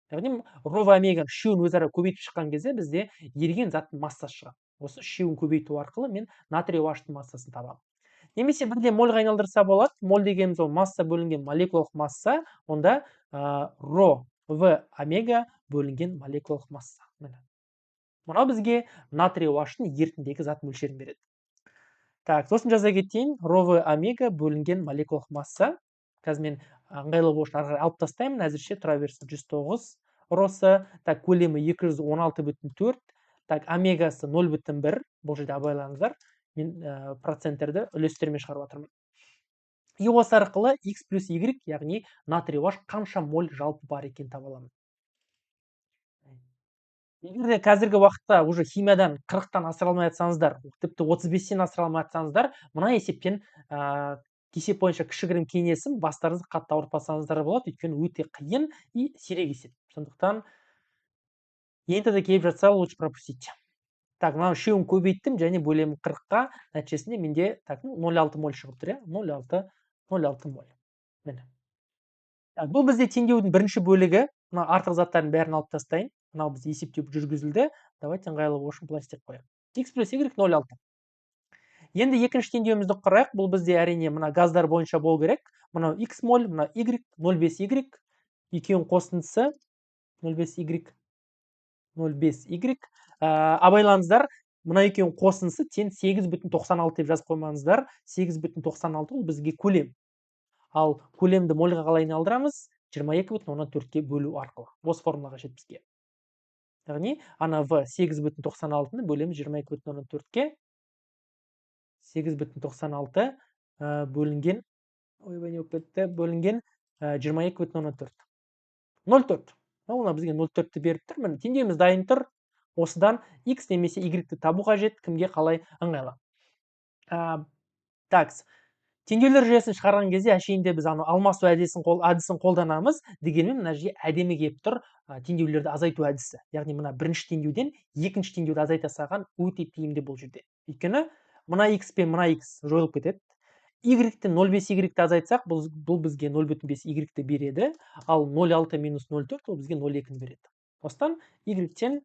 Яғни ро В омега үшеуін өзара көбейтіп шыққан кезде бізде еріген заттың массасы шығады. Осы үшеуін көбейту арқылы мен натрий OH-тың массасын табамын. Немесе бірде мольға айналдырса болады. Моль дегеніміз ол масса бөлінген молекулалық масса, онда ро В омега бөлінген молекулалық масса. Мынау бізге натрий OH-тың ерітіндегі зат мөлшерін береді. Сосын жаза кетейін. Ро В омега бөлінген молекулалық масса. Қазір мен ыңғайлы болу үшін ары қарай алып тастаймын. Әзірше тұра берсін 109 росы. Көлемі 216,4. Омегасы 0,1. Бұл жерде абайлаңыздар. Мен проценттерді үлестермен шығарып жатырмын. И осы арқылы x плюс y, яғни натрий OH қанша моль жалпы бар екен таба аламын. Егер де қазіргі уақытта уже химиядан 40-тан асыра алмай жатсаңыздар, тіпті 35-тен асыра алмай жатсаңыздар, мына есептен есеп бойынша кішігірім кеңесім, бастарыңызды қатты ауыртпасаңыздар болады, өйткені өте қиын и сирек есеп. Сондықтан енді де келіп жатса, лучше пропустить. Мына үшеуін көбейттім және бөлемін 40-қа, нәтижесінде менде 0,6 моль шығып тұр. 0,6 моль. Бұл бізде теңдеудің бірінші бөлігі. Мына артық заттардың бәрін алып тастайын. Мынау бізде есептеу жүргізілді. Давайте ыңғайлы болу үшін былай істеп қояйық. X плюс y 0,6. Енді екінші теңдеуімізді құрайық. Бұл бізде әрине мына газдар бойынша болу керек. Мынау x моль, мына y 0,5 y. Екеуінің қосындысы 0,5 y. 0,5 y. Абайлаңыздар, мына екеуінің қосындысы тең 8,96 деп жазып қоймаңыздар. 8,96 ол бізге көлем. Ал көлемді мольға қалай айналдырамыз? 22,14-ке бөлу арқылы. Осы формулаға жетіп бізге. Яғни, ана В 8,96-ны бөлеміз 22,14-ке. 8,96 бөлінген, бөлінген 22,14. 0,4. Оны бізге 0,4-ті беріп тұр. Міне, теңдеуіміз дайын тұр. Осыдан x немесе y-ті табу қажет, кімге қалай ыңғайлы. Теңдеулер жүйесін шығарған кезде әшейінде біз алмасу әдісін қолданамыз. Дегенмен мына жерге әдемі келіп тұр теңдеулерді азайту әдісі. Яғни мына бірінші теңдеуден екінші теңдеуді азайта салған өте тиімді бұл жерде. Өйткені мына x пен мына x жойылып кетеді. Y-тен 0,5 y-ті азайтсақ, бұл бізге 0,5 y-ті береді. Ал 0,6 минус 0,4 ол бізге 0,2-ні береді. Осыдан y-тен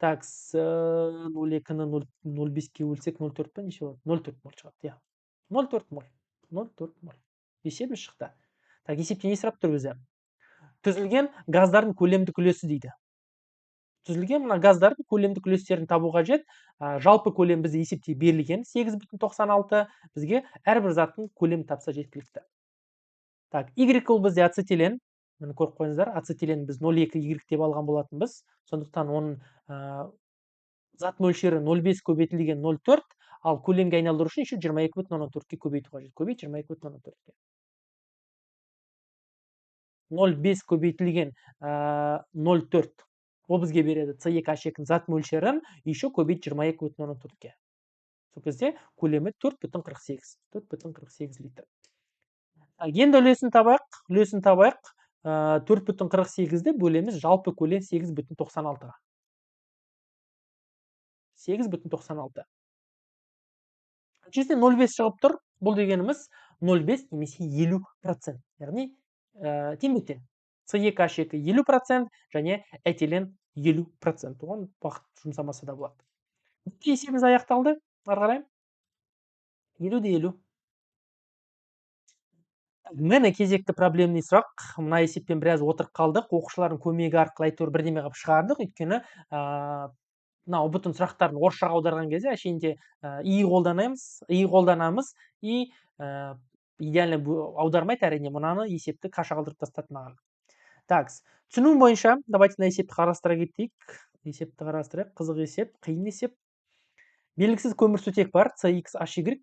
0,2-ні 0,5-ке өлсек 0,4 пен неше болады? 0,4 моль шығады. 0,4 моль. 0,4 моль. Есебі шықты. Есепте не сұрап тұр өзі? Түзілген газдардың көлемдік үлесі дейді. Түзілген мына газдардың көлемдік үлестерін табу қажет. Жалпы көлем бізде есепте берілген 8,96. Бізге әрбір заттың көлемін тапса жеткілікті. Y ол бізде ацетилен. Мені көріп қойыңыздар, ацетилен біз 0,2 Y деп алған болатынбыз. Сондықтан оның зат мөлшері 0,5 көбейтілген 0,4. Ал көлемге айналдыру үшін еще 22,14-ке көбейту қажет. Көбейт 22,14-ке. 0,5 көбейтілген 0,4 Ол бізге береді С2H2-ның зат мөлшерін еще көбейт 22,14-ке. Сол кезде көлемі 4,48. 4,48 литр. Енді үлесін табайық. 4,48-ді бөлеміз жалпы көлем 8,96-ға. 8,96. Нәтижесінде 0,5 шығып тұр. Бұл дегеніміз 0,5 немесе 50%. Яғни теңбе-тең. С2H2 50% және этилен 50%. Оған уақыт жұмсамаса да болады. Есебіміз аяқталды. Ары қарай 50-де 50. Міне кезекті проблемный сұрақ. Мына есеппен біраз отырып қалдық. Оқушылардың көмегі арқылы әйтеуір бірдеме қылып шығардық. Өйткені мынау бүтін сұрақтарын орысшаға аударған кезде әшейінде и қолданамыз и идеально аудармайды әрине. Мынаны есепті қаша қалдырып тастады маған. Так, түсіну бойынша давайте мына есепті қарастыра кетейік. Есепті қарастырайық. Қызық есеп, қиын есеп. Белгісіз көмірсутек бар, CXHY.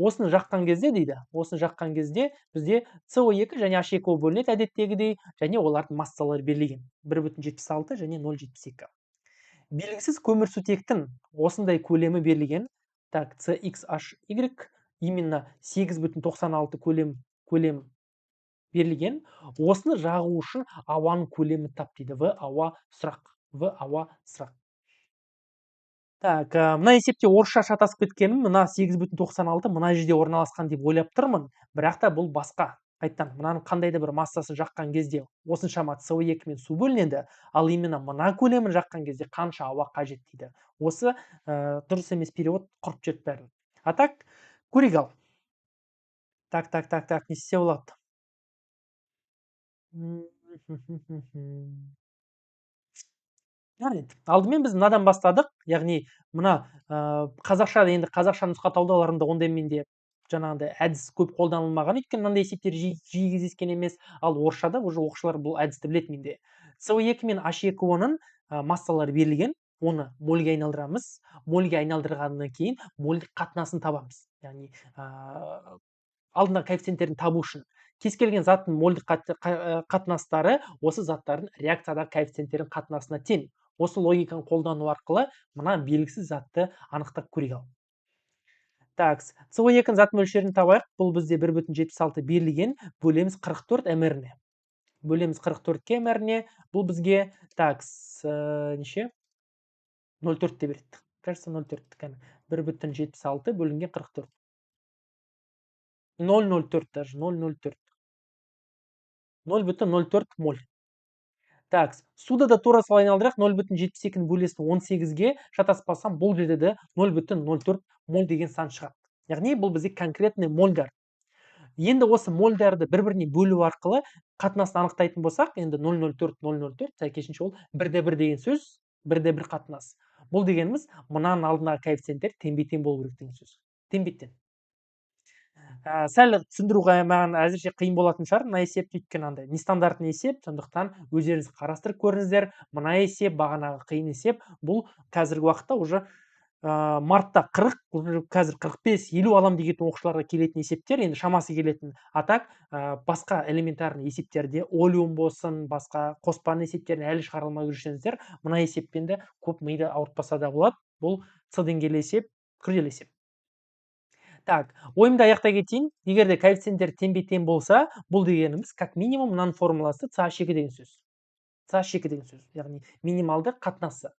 Осыны жаққан кезде дейді. Осыны жаққан кезде бізде CO2 және H2O бөлінеді әдеттегідей, және олардың массалары берілген. 1,76 және 0,72. Белгісіз көмірсутектің осындай көлемі берілген. Так, CXHY именно 8,96 көлем берілген. Осыны жағу үшін ауаның көлемі тап дейді. В ауа сұрақ. Так, мына есепте орысша шатасып кеткенім, мына 8,96 мына жерде орналасқан деп ойлап тұрмын. Бірақ та бұл басқа. Қайттан, мынаның қандай да бір массасын жаққан кезде осыншама CO2 мен су бөлінеді, ал именно мына көлемін жаққан кезде қанша ауа қажет дейді. Осы дұрыс емес перевод құрып жіберді бәрін. А так, көрейік ал. Так, не істесе болады? Алдымен біз мынадан бастадық, яғни мына қазақша нұсқа талдауларында ондай менде жаңағындай әдіс көп қолданылмаған, өйткені мынандай есептер жиі кездескен емес, ал орысшада уже оқушылар бұл әдісті біледі менде. CO2 мен H2O-ның массалары берілген, оны мольге айналдырамыз. Мольге айналдырғаннан кейін мольдік қатынасын табамыз. Яғни алдында коэффициенттерін табу үшін кез келген заттың мольдік қатынастары осы заттардың реакциядағы коэффициенттерінің қатынасына тең. Осы логиканы қолдану арқылы мына белгісіз затты анықтап көрейік ал. Так, CO2-ның зат мөлшерін табайық. Бұл бізде 1,76 берілген, бөлеміз 44 мрне. Бөлеміз 44 мрне. Бұл бізге неше? 0,4 те береді. Кажется, 0,4. 1,76 бөлінген 44. 0,04 даже, 0,04. 0,04 моль. Так, суда да тура солай айналдырайық. 0,72-ні бөлесін 18-ге шатаспасам, бұл жерде де 0,04 моль деген сан шығады. Яғни бұл бізде конкретный мольдар. Енді осы мольдарды бір-біріне бөлу арқылы қатынасын анықтайтын болсақ, енді 0,04, сәйкесінше ол 1/1 деген сөз, 1/1 қатынас. Бұл дегеніміз мынаның алдындағы коэффициенттер теңбе-тең болу керек деген сөз. Теңбе-тең. Сәл түсіндіруге маған әзірше қиын болатын шығар мына есепті, өйткені андай нестандартный есеп, сондықтан өздеріңіз қарастырып көріңіздер. Мына есеп, бағанағы қиын есеп, бұл қазіргі уақытта уже мартта 40, қазір 45-50 алам деген оқушыларға келетін есептер, енді шамасы келетін. Атак басқа элементарный есептерде олиум болсын, басқа қоспаның есептерін әлі шығарылмай жүрсеңіздер, мына есеппен де көп миды ауыртпаса да болады. Бұл С деңгейлі есеп, күрделі есеп. Так, ойымды аяқтай кетейін. Егер де коэффициенттер теңбе-тең болса, бұл дегеніміз как минимум мынаның формуласы CH2 деген сөз. CH2 деген сөз, яғни минималды қатынасы.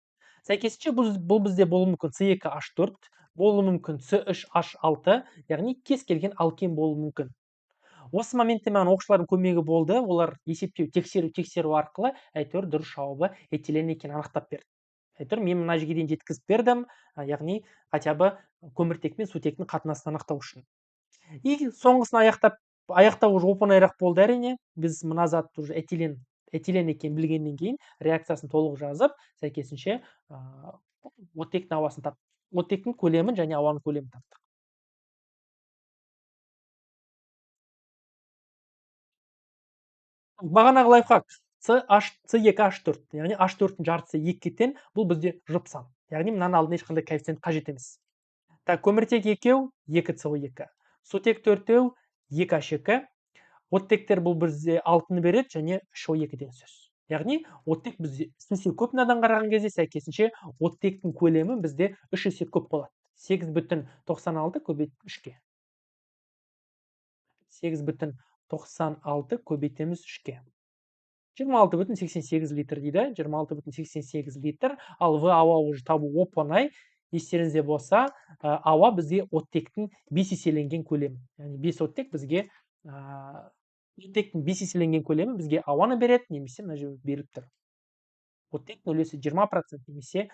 Сәйкесінше бұл бізде болуы мүмкін C2H4, болуы мүмкін C3H6, яғни кез келген алкен болуы мүмкін. Осы моментте маған оқушылардың көмегі болды. Олар есептеу, тексеру арқылы әйтеуір дұрыс жауабы этилен екенін анықтап берді. Әйтеуір мен мына жерге дейін жеткізіп бердім, яғни хотя бы көміртек пен сутектің қатынасын анықтау үшін. И соңғысын аяқтау уже оп-оңайырақ болды әрине. Біз мына затты уже этилен екенін білгеннен кейін реакциясын толық жазып, сәйкесінше оттектің ауасын таптық. Оттектің көлемін және ауаның көлемін таптық. Бағанағы лайфхак. C2H4, яғни H4-дің жартысы 2-ге тең, бұл бізде жұп сан. Яғни мынаның алдында ешқандай коэффициент қажет емес. Так, көміртек 2, 2 CO2. Сутек 4, 2 H2. Оттектер бұл бізде 6-ны береді және 3O2 деген сөз. яғни оттек бізде 3 есе көп мынадан қараған кезде сәйкесінше оттектің көлемі бізде 3 есе көп болады. 8,96 көбейтіп 3-ке. 8,96 көбейтеміз 3-ке. 26,88 литр дейді. 26,88 литр. Ал В ауа уже табу оп-оңай. Естеріңізде болса, ауа бізге оттектің 5 еселенген көлемі. Яғни 5 оттек бізге оттектің 5 еселенген көлемі бізге ауаны береді, немесе мына жерде беріліп тұр. Оттектің үлесі 20% немесе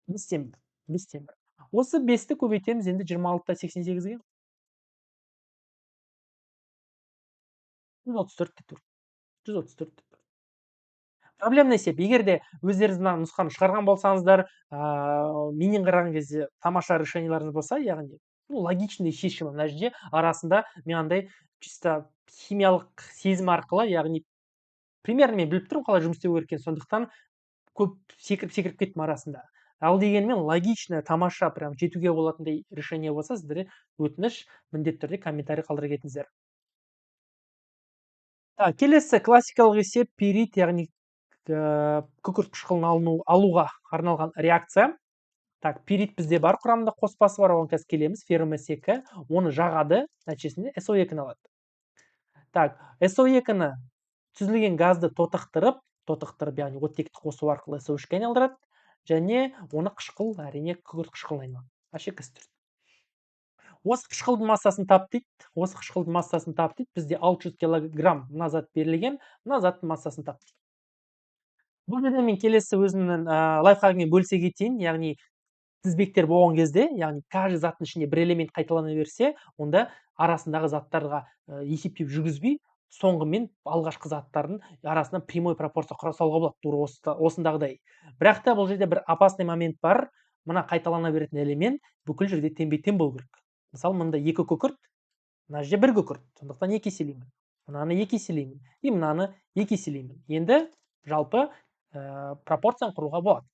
5-тен 1. Осы 5-ті көбейтеміз енді 26,88-ге. 134 тұр. 134 тұр. Проблемный есеп. Егер де өздеріңіз мына нұсқаны шығарған болсаңыздар, менен қараған кезде тамаша решенияларыңыз болса, яғни логичный шешімі мына жерде арасында мен андай чисто химиялық сезім арқылы, яғни примерно мен біліп тұрмын қалай жұмыс істеу керек екенін, сондықтан көп секіріп кеттім арасында. Ал дегенмен логично, тамаша, прям жетуге болатындай решение болса, сіздер өтініш міндетті түрде комментарий қалдыра кетіңіздер. Келесі классикалық есеп пирит, яғни күкірт қышқылын алуға арналған реакция. Пирит бізде бар, құрамында қоспасы бар, оған қазір келеміз, ферромесекі. Оны жағады, нәтижесінде SO2-ні алады. SO2-ні түзілген газды тотықтырып, яғни оттекті қосу арқылы SO3-ке айналдырады, және оны қышқыл, әрине күкірт қышқылына айналады. H2S4. Осы қышқылдың массасын тап дейді. Осы қышқылдың массасын тап дейді. Бізде 600 килограмм мына зат берілген, мына заттың массасын тап дейді. Бұл жерде мен келесі өзімнің лайфхагыммен бөлісе кетейін, яғни тізбектер болған кезде, яғни каждый заттың ішінде бір элемент қайталана берсе, онда арасындағы заттарға есептеп жүргізбей, соңғы мен алғашқы заттардың арасынан прямой пропорция құра салуға болады, тура осындағыдай. Бірақ та бұл жерде бір опасный момент бар. Мына қайталана беретін элемент бүкіл жерде теңбе-тең болу керек. Мысалы, мында 2 күкірт, мына жерде 1 күкірт. Сондықтан 2 еселеймін. Мынаны 2 еселеймін. И мынаны 2 еселеймін. Енді жалпы пропорцияны құруға болады.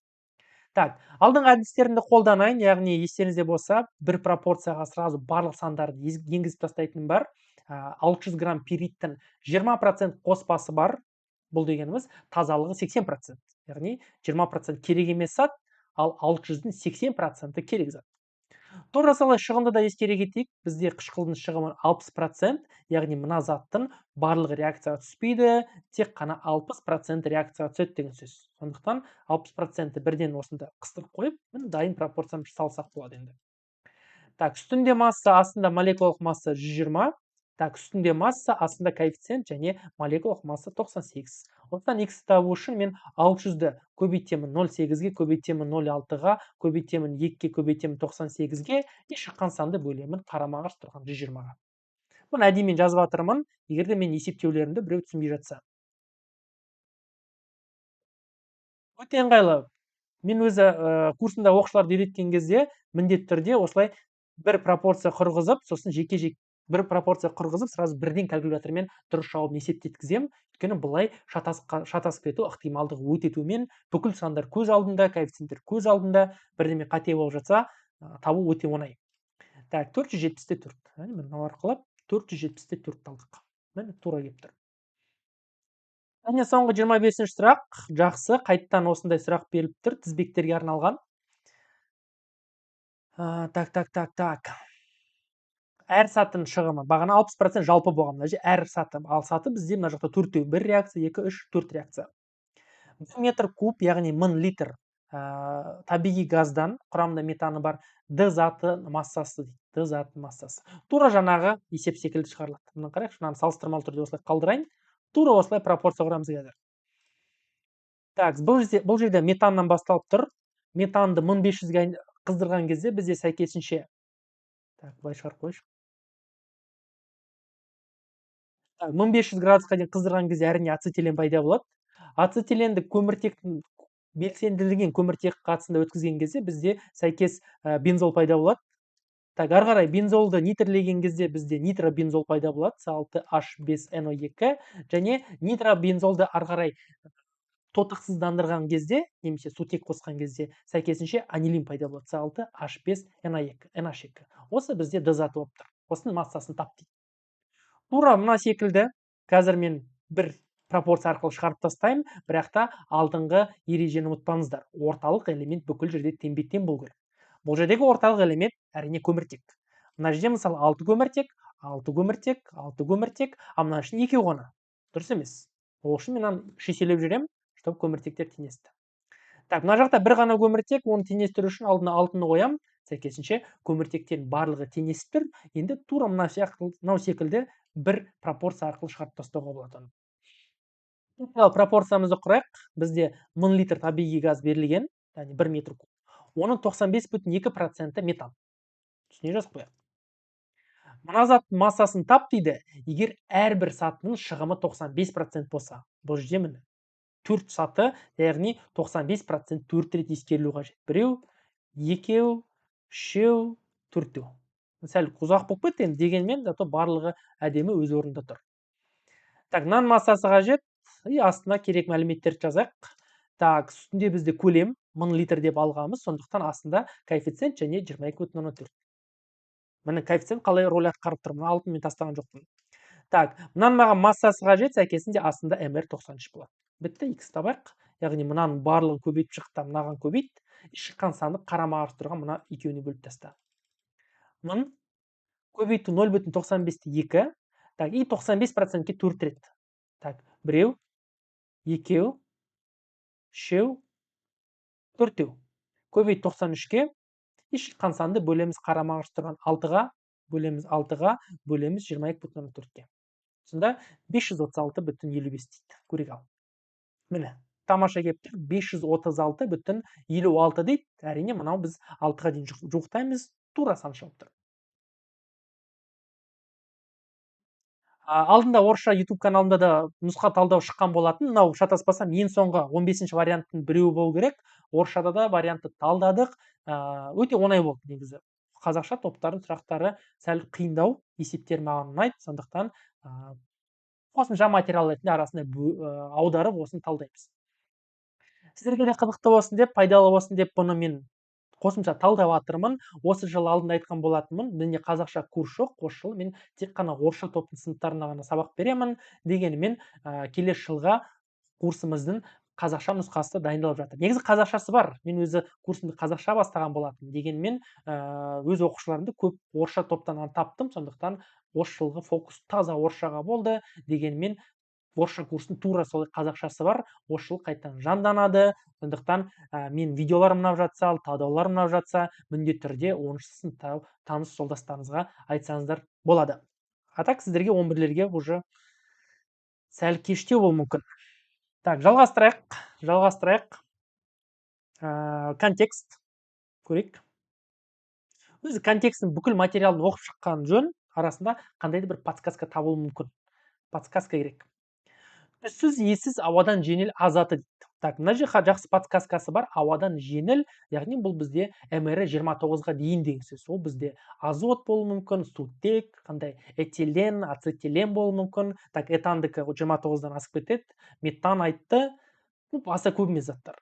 Алдыңғы әдістерімді қолданайын, яғни естеріңізде болса, бір пропорцияға сразу барлық сандарды енгізіп тастайтыным бар. 600 грамм пириттің 20% қоспасы бар. Бұл дегеніміз тазалығы 80%. Яғни 20% керек емес зат, ал 600-дің 80% керек зат. Тура солай шығынды да ескере кетейік. Бізде қышқылдың шығымы 60%, яғни мына заттың барлығы реакцияға түспейді, тек қана 60% реакцияға түседі деген сөз. Сондықтан 60% бірден осында қыстырып қойып, дайын пропорцияны салсақ болады енді. Үстінде масса, астында молекулалық масса 120. Үстінде масса, астында коэффициент және молекулалық масса 98. Осыдан x табу үшін мен 600-ді көбейтемін 0,8-ге, көбейтемін 0,6-ға, көбейтемін 2-ге, көбейтемін 98-ге, и шыққан санды бөлемін қарама-қарсы тұрған 120-ға. Бұны әдейі мен жазып жатырмын, егер де мен есептеулерімді біреу түсінбей жатса. Өте ыңғайлы. Мен өзі курсында оқушыларды үйреткен кезде міндетті түрде осылай бір пропорция құрғызып, сосын жеке-жеке бір пропорция құрғызып, сразу бірден калькулятормен дұрыс жауабын есептеткіземін. Өйткені бұлай шатасып кету ықтималдығы өте төмен. Бүкіл сандар көз алдында, коэффициенттер көз алдында, бірдеме қате болып жатса, табу өте оңай. 470-те 4. Мынау арқылы 470-те 4 алдық. Міне тура келіп тұр. Және соңғы 25-ші сұрақ. Жақсы, қайттан осындай сұрақ беріліп тұр, тізбектерге арналған. Әр сатын шығымы, бағана 60% жалпы болған, әр саты. Ал саты бізде мына жақта 4-теу, 1 реакция, 2, 3, 4 реакция. 1 метр куб, яғни 1000 литр табиғи газдан, құрамында метаны бар, Д заты массасы дейді. Д заты массасы. Тура жаңағы есеп секілді шығарылады. Мына қарайықшы, мынаны салыстырмалы түрде осылай қалдырайын. Тура осылай пропорция құрамыз қазір. Бұл жерде метаннан басталып тұр. Метанды 1500-ге қыздырған кезде бізде сәйкесінше былай шығарып қойшы. 1500 градусқа дейін қыздырған кезде әрине ацетилен пайда болады. Ацетиленді көміртектің белсенділігін көміртек қатысында өткізген кезде бізде сәйкес бензол пайда болады. Ары қарай бензолды нитрлеген кезде бізде нитробензол пайда болады, C6H5NO2, және нитробензолды ары қарай тотықсыздандырған кезде, немесе сутек қосқан кезде сәйкесінше анилин пайда болады, C6H5NH2. Осы бізде Д заты болып тұр. Осының массасын тап дейді. Тура мына секілді, қазір мен бір пропорция арқылы шығарып тастаймын, бірақ та алдыңғы ережені ұмытпаңыздар. Орталық элемент бүкіл жерде тең болу керек. Бұл жердегі орталық элемент әрине көміртек. Мына жерде мысалы 6 көміртек, 6 көміртек, 6 көміртек, а мына үшін 2 ғана. Дұрыс емес. Ол үшін мен шеселеп жүремін, чтобы көміртектер теңесті. Так, мына жақта бір ғана көміртек, оны теңестіру үшін алдына 6-ны қоямын. Сәйкесінше көміртектердің барлығы теңесіп тұр. Енді тура мынау секілді бір пропорция арқылы шығарып тастауға болады. Пропорциямызды құрайық. Бізде 1000 литр табиғи газ берілген, яғни 1 метр куб. Оның 95,2% метан. Түсіне жазып қояйық. Мына заттың массасын тап дейді. Егер әрбір сатының шығымы 95% болса, бұл жерде міне 4 саты, яғни 95% 4 рет ескерілу қажет. Біреу, екеу, үшеу, төртеу. Сәл ұзақ болып кетті енді, дегенмен зато барлығы әдемі өз орнында тұр. Так, мынаның массасы қажет, и астына керек мәліметтерді жазайық. Так, үстінде бізде көлем 1000 литр деп алғанбыз, сондықтан астында коэффициент және 22,4. Міне коэффициент қалай роль атқарып тұр, мына алтын мен тастаған жоқпын. Так, мынаның маған массасы қажет, сәйкесінде астында mr 93 болады. Бітті, x табайық. Яғни мынаның барлығын көбейтіп шықта, мынаған көбейт, шыққан санды қарама қарсы тұрған мына екеуіне бөліп таста. 1000 көбейту 0,95-ті 2. Так, и 95%-ке 4 рет. Так, біреу, екеу, үшеу, төртеу. Көбейт 93-ке, и шыққан санды бөлеміз қарама қарсы тұрған 6-ға, бөлеміз 6-ға, бөлеміз 22,4-ке. Сонда 536,55 дейді. Көрек ал. Міне, тамаша кеп тұр. 536,56 дейді. Әрине, мынау біз 6-ға дейін жуықтаймыз, тура сан шығып тұр. Алдында орысша YouTube каналымда да нұсқа талдау шыққан болатын. Мынау шатаспасам ең соңғы 15-ші варианттың біреуі болу керек. Орысшада да вариантты талдадық. Өте оңай болды негізі. Қазақша топтардың сұрақтары сәл қиындау, есептер маған ұнайды. Сондықтан қосымша материал ретінде арасында аударып осын талдаймыз. Сіздерге де қызықты болсын деп, пайдалы болсын деп бұны мен қосымша талдап жатырмын. Осы жылы алдында айтқан болатынмын, менде қазақша курс жоқ, осы жылы мен тек қана орысша топтың сыныптарына ғана сабақ беремін. Дегенмен келесі жылға курсымыздың қазақша нұсқасы дайындалып жатыр. Негізі қазақшасы бар. Мен өзі курсымды қазақша бастаған болатын. Дегенмен өз оқушыларымды көп орысша топтан таптым. Сондықтан осы жылғы фокус таза орысшаға болды. Дегенмен орысша курстың тура солай қазақшасы бар. Осы жыл қайтадан жанданады. Сондықтан мен видеоларым ұнап жатса, талдауларым ұнап жатса, міндетті түрде 10-шы сыныпта таныс жолдастарыңызға айтсаңыздар болады. А так сіздерге 11-лерге уже сәл кештеу болуы мүмкін. Так, жалғастырайық. Контекст көрейік. Өзі контекстің бүкіл материалын оқып шыққан жөн, арасында қандайды бір подсказка табылуы мүмкін. Подсказка керек. Түссіз, ессіз ауадан жеңіл азаты дейді. Так, мына жерде жақсы подсказкасы бар. Ауадан жеңіл, яғни бұл бізде mr 29-ға дейін деген сөз. Ол бізде азот болуы мүмкін, сутек, қандай этилен, ацетилен болуы мүмкін. Так, этандікі 29-дан асып кетеді. Метан айтты. Бұл аса көп емес заттар.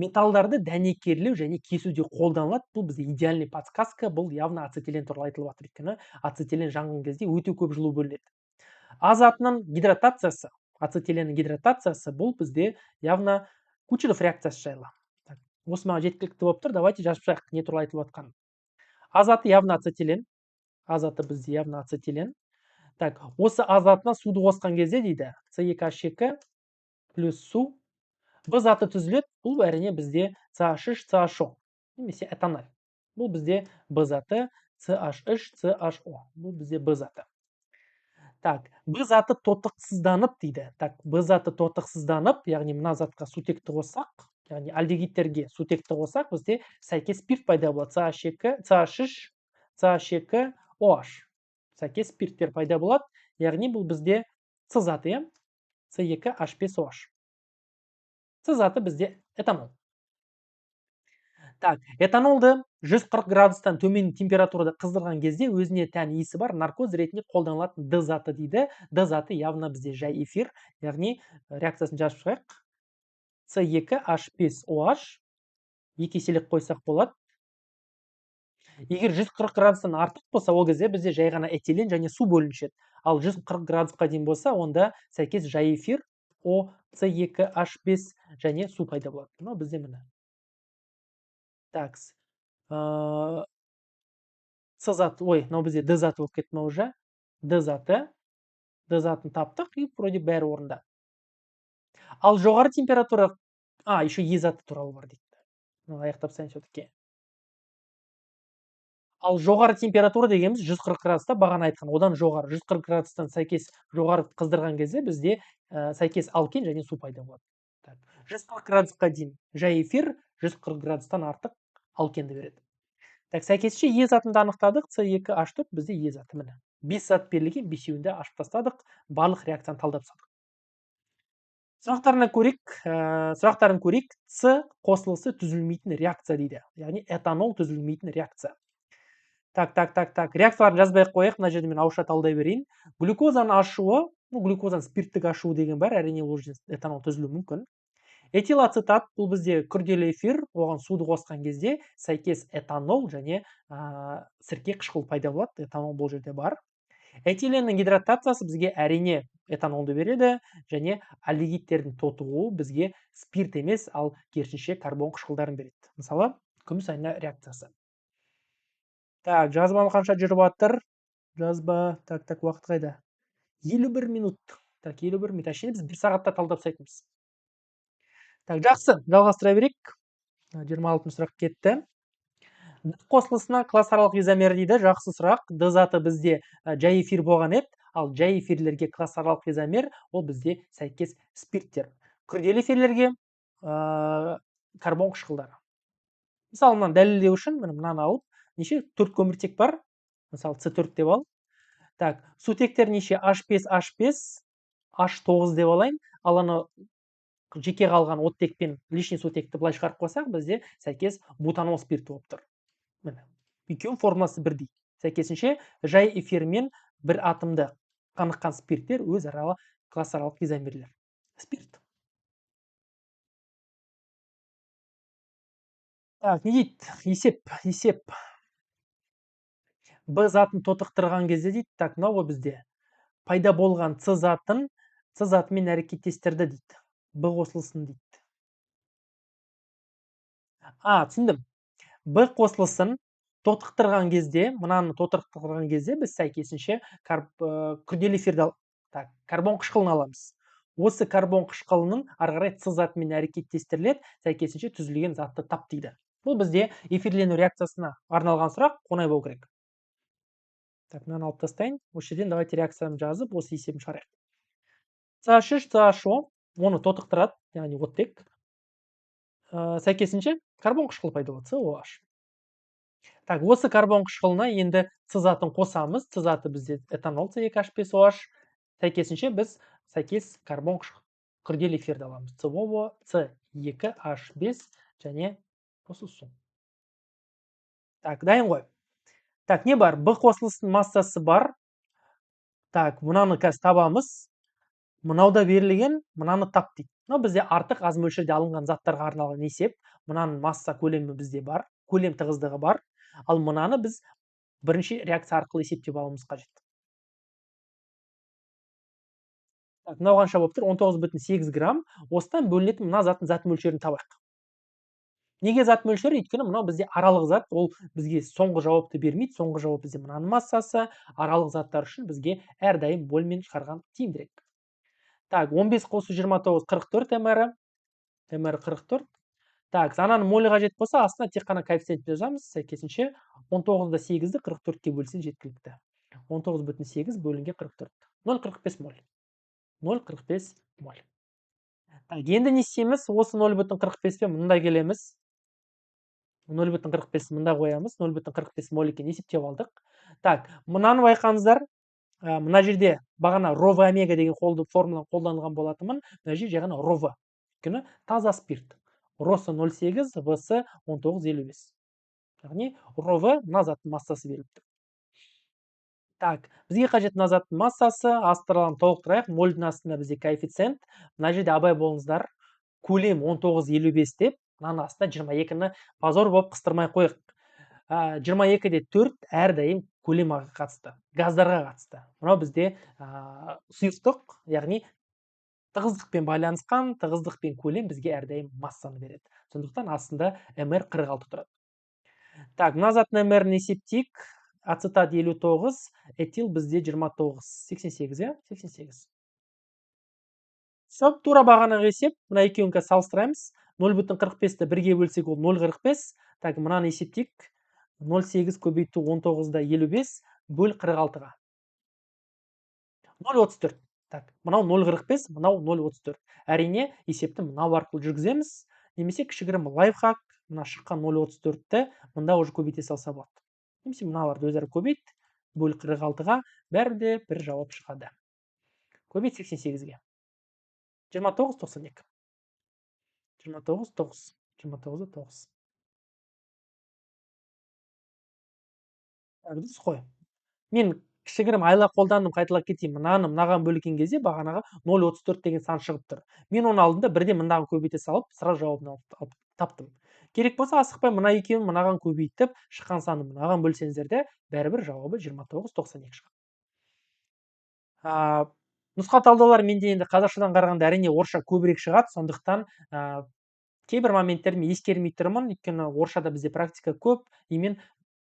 Металдарды дәнекерлеу және кесуде қолданылады. Бұл бізде идеальный подсказка. Бұл явно ацетилен туралы айтылып жатыр. Өйткені ацетилен жанған кезде өте көп жылу бөлінеді. Азотның гидратациясы, ацетиленнің гидратациясы бұл бізде явно Кучелов реакциясы жайлы. Осы маған жеткілікті болып тұр. Давайте жазып шығайық, не туралы айтылып жатқан. Азоты явно ацетилен. Азоты бізде явно ацетилен. Так, осы азотына суды қосқан кезде дейді, С2H2 плюс су. В заты түзіледі. Бұл әрине бізде CH3, CHO, немесе этанол. Бұл бізде В заты CH3, CHO. Бұл бізде В заты. Так, В заты тотықсызданып дейді. Так, В заты тотықсызданып, яғни мына затқа сутекті қоссақ, яғни альдегидтерге сутекті қоссақ, бізде сәйкес спирт пайда болады. CH3, CH2, OH. Сәйкес спирттер пайда болады. Яғни бұл бізде С заты, С2H5OH. С заты бізде этанол. Так, этанолды 140 градустан төмен температурада қыздырған кезде өзіне тән иісі бар наркоз ретінде қолданылатын Д заты дейді. Д заты явно бізде жай эфир, яғни реакциясын жазып шығайық. С2H5OH 2 еселеп қойсақ болады. Егер 140 градустан артық болса, ол кезде бізде жай ғана этилен және су бөлінеді. Ал 140 градусқа дейін болса, онда сәйкес жай эфир О, С2H5 және су пайда болады. Мынау бізде міне. Так, С заты, ой, мынау бізде Д заты болып кетті ма уже? Д заты. Д затын таптық и вроде бәрі орында. Ал жоғары температура, еще Е заты туралы бар дейді. Аяқтап тастайын все-таки. Ал жоғары температура дегеніміз 140 градуста, бағана айтқан, одан жоғары 140 градустан сәйкес жоғары қыздырған кезде бізде сәйкес алкен және су пайда болады. 140 градусқа дейін жай эфир, 140 градустан артық алкенді береді. Так, сәйкесінше Е затында анықтадық, С2H4 бізде Е заты міне. 5 зат берілген, бесеуінде ашып тастадық, барлық реакцияны талдап тастадық. Сұрақтарын көрейік. С қосылысы түзілмейтін реакция дейді. Яғни этанол түзілмейтін реакция. Так. Реакцияларын жазбай қояйық, мына жерде мен ауызша талдай берейін. Глюкозаның ашуы, глюкозаның спирттік ашуы деген бар, әрине ол этанол түзілуі мүмкін. Этил ацетат бұл бізде күрделі эфир, оған суды қосқан кезде сәйкес этанол және сірке қышқыл пайда болады. Этанол бұл жерде бар. Этиленнің гидратациясы бізге әрине этанолды береді, және алдегидтердің тотығуы бізге спирт емес, ал керісінше карбон қышқылдарын береді. Мысалы, күміс айна реакциясы. Так, жазбам қанша жүріп жатыр? Жазба, так, уақыт қайда? 51 минут. Так, 51 минут. Әшейін біз 1 сағатта талдап тастайтынбыз. Так, жақсы, жалғастыра берейік. 26 сұрақ кетті. Д қосылысына классарлық изомер дейді. Жақсы сұрақ. Д заты бізде жай эфир болған еді, ал жай эфирлерге классарлық изомер ол бізде сәйкес спирттер. Күрделі эфирлерге карбон қышқылдары. Мысалы, мынаны дәлелдеу үшін мынаны алып, неше 4 көміртек бар. Мысалы, С4 деп ал. Так, сутектер неше? H5, H9 деп алайын. Ал аны жеке қалған оттекпен лишний сутекті былай шығарып қойсақ, бізде сәйкес бутанол спирті болып тұр. Міне, екеуінің формуласы бірдей. Сәйкесінше жай эфирмен бір атомды қаныққан спирттер өзара классарлық изомерлер. Спирт. Так, не дейді? Есеп. Б затын тотықтырған кезде дейді. Так, мынау бізде пайда болған С затымен әрекеттестірді дейді. Б қосылысын дейді. Түсіндім. Б қосылысын тотықтырған кезде, мынаны тотықтырған кезде біз сәйкесінше күрделі эфирді, карбон қышқылын аламыз. Осы карбон қышқылының ары қарай С затымен әрекеттестіріледі, сәйкесінше түзілген затты тап дейді. Бұл бізде эфирлену реакциясына арналған сұрақ, оңай болу керек. Так, мынаны алып тастайын. Осы жерден давайте реакцияны жазып, осы есебін шығарайық. CH3, CHO, оны тотықтырады, яғни оттек. Сәйкесінше карбон қышқылы пайда болады, COH. Так, осы карбон қышқылына енді С затын қосамыз. С заты бізде этанол С2H5OH. Сәйкесінше біз сәйкес карбон күрделі эфирді аламыз. COO, С2H5 және осы су. Так, дайын ғой. Так, не бар? Б қосылысының массасы бар. Так, мынаны қазір табамыз. Мынауда берілген, мынаны тап дейді. Мынау бізде артық аз мөлшерде алынған заттарға арналған есеп. Мынаның масса көлемі бізде бар, көлем тығыздығы бар. Ал мынаны біз бірінші реакция арқылы есептеп алуымыз қажет. Так, мынау қанша болып тұр? 19,8 грамм. Осыдан бөлінетін мына заттың зат мөлшерін табайық. Неге зат мөлшері? Өйткені мынау бізде аралық зат, ол бізге соңғы жауапты бермейді. Соңғы жауап бізде мынаның массасы, аралық заттар үшін бізге әрдайым мольмен шығарған тиімдірек. Так, 15 қосу 29, 44 мр. мр 44. Так, ананың молі қажет болса, астына тек қана коэффициент жазамыз. Сәйкесінше 19-да 8-ді 44-ке бөлсін жеткілікті. 19,8 бөлінген 44. 0,45 моль. 0,45 моль. Так, енді не істейміз? Осы 0,45-пен мұнда келеміз. 0,45 мұнда қоямыз. 0,45 моль екен есептеп алдық. Так, мынаны байқаңыздар. Мына жерде бағана РОВ омега деген формуланы қолданылған болатынмын. Мына жерде ғана РОВ. Өйткені таза спирт. РОСы 0,8, ВСы 19,55. Яғни РОВ мына заттың массасы беріліп тұр. Так, бізге қажет мына заттың массасы, астарларын толықтырайық. Мольдың астында бізде коэффициент. Мына жерде абай болыңыздар. Көлем 19,55 деп, мынаның астында 22-ні позор болып қыстырмай қойық. 22-де 4 әрдайым көлемға қатысты, газдарға қатысты. Мынау бізде сұйықтық, яғни тығыздықпен байланысқан, тығыздық пен көлем бізге әрдайым массаны береді. Сондықтан астында mr 46 тұрады. Так, мына заттың mr-ін есептейік. Ацетат 59, этил бізде 29, 88, иә? 88. Все, тура бағанағы есеп. Мына екеуін қазір салыстырамыз. 0,45-ті 1-ге бөлсек ол 0,45. Так, мынаны есептейік. 0,8 көбейту 19-да 55 бөл 46-ға. 0,34. Так, мынау 0,45, мынау 0,34. Әрине, есепті мынау арқылы жүргіземіз. Немесе кішігірім лайфхак, мына шыққан 0,34-ті мында уже көбейте салса болады. Немесе мыналарды өзара көбейт, бөл 46-ға, бәрі де бір жауап шығады. Көбейт 88-ге. 29, 92. 29, 9. 29, 9. Дұрыс қой. Мен кішігірім айла қолдандым, қайталап кетейін. Мынаны мынаған бөлген кезде бағанағы 0,34 деген сан шығып тұр. Мен оның алдында бірден мынаған көбейте салып, сразу жауабын алып таптым. Керек болса асықпай мына екеуін мынаған көбейтіп, шыққан санды мынаған бөлсеңіздер де, бәрібір жауабы 29, 92 шығады. Нұсқа талдаулар менде енді қазақшадан қарағанда әрине орысша көбірек шығады, сондықтан кейбір моменттерді мен ескермей тұрмын, өйткені орысшада бізде практика көп, и мен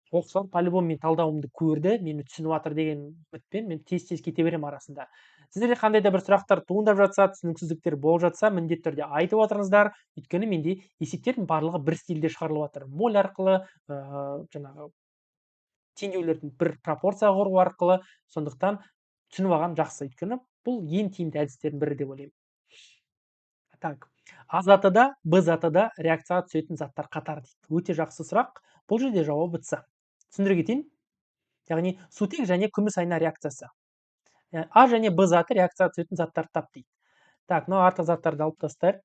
оқысам по-любому мен талдауымды көрді, мені түсініп жатыр деген үмітпен мен тез кете беремін арасында. Сіздерде қандай да бір сұрақтар туындап жатса, түсініксіздіктер болып жатса, міндетті түрде айтып отырыңыздар, өйткені менде есептердің барлығы бір стильде шығарылып жатыр. Моль арқылы жаңағы теңдеулердің бір пропорция құру арқылы, сондықтан түсініп алған жақсы, өйткені бұл ең тиімді әдістердің бірі деп ойлаймын. Так, А затыда, Б затыда реакцияға түсетін заттар қатар дейді. Өте жақсы сұрақ. Бұл жерде жауабы С. Түсіндіре кетейін. Яғни сутек және күміс айна реакциясы. А және Б заты реакцияға түсетін заттарды тап дейді. Так, мынау артық заттарды алып тастайық.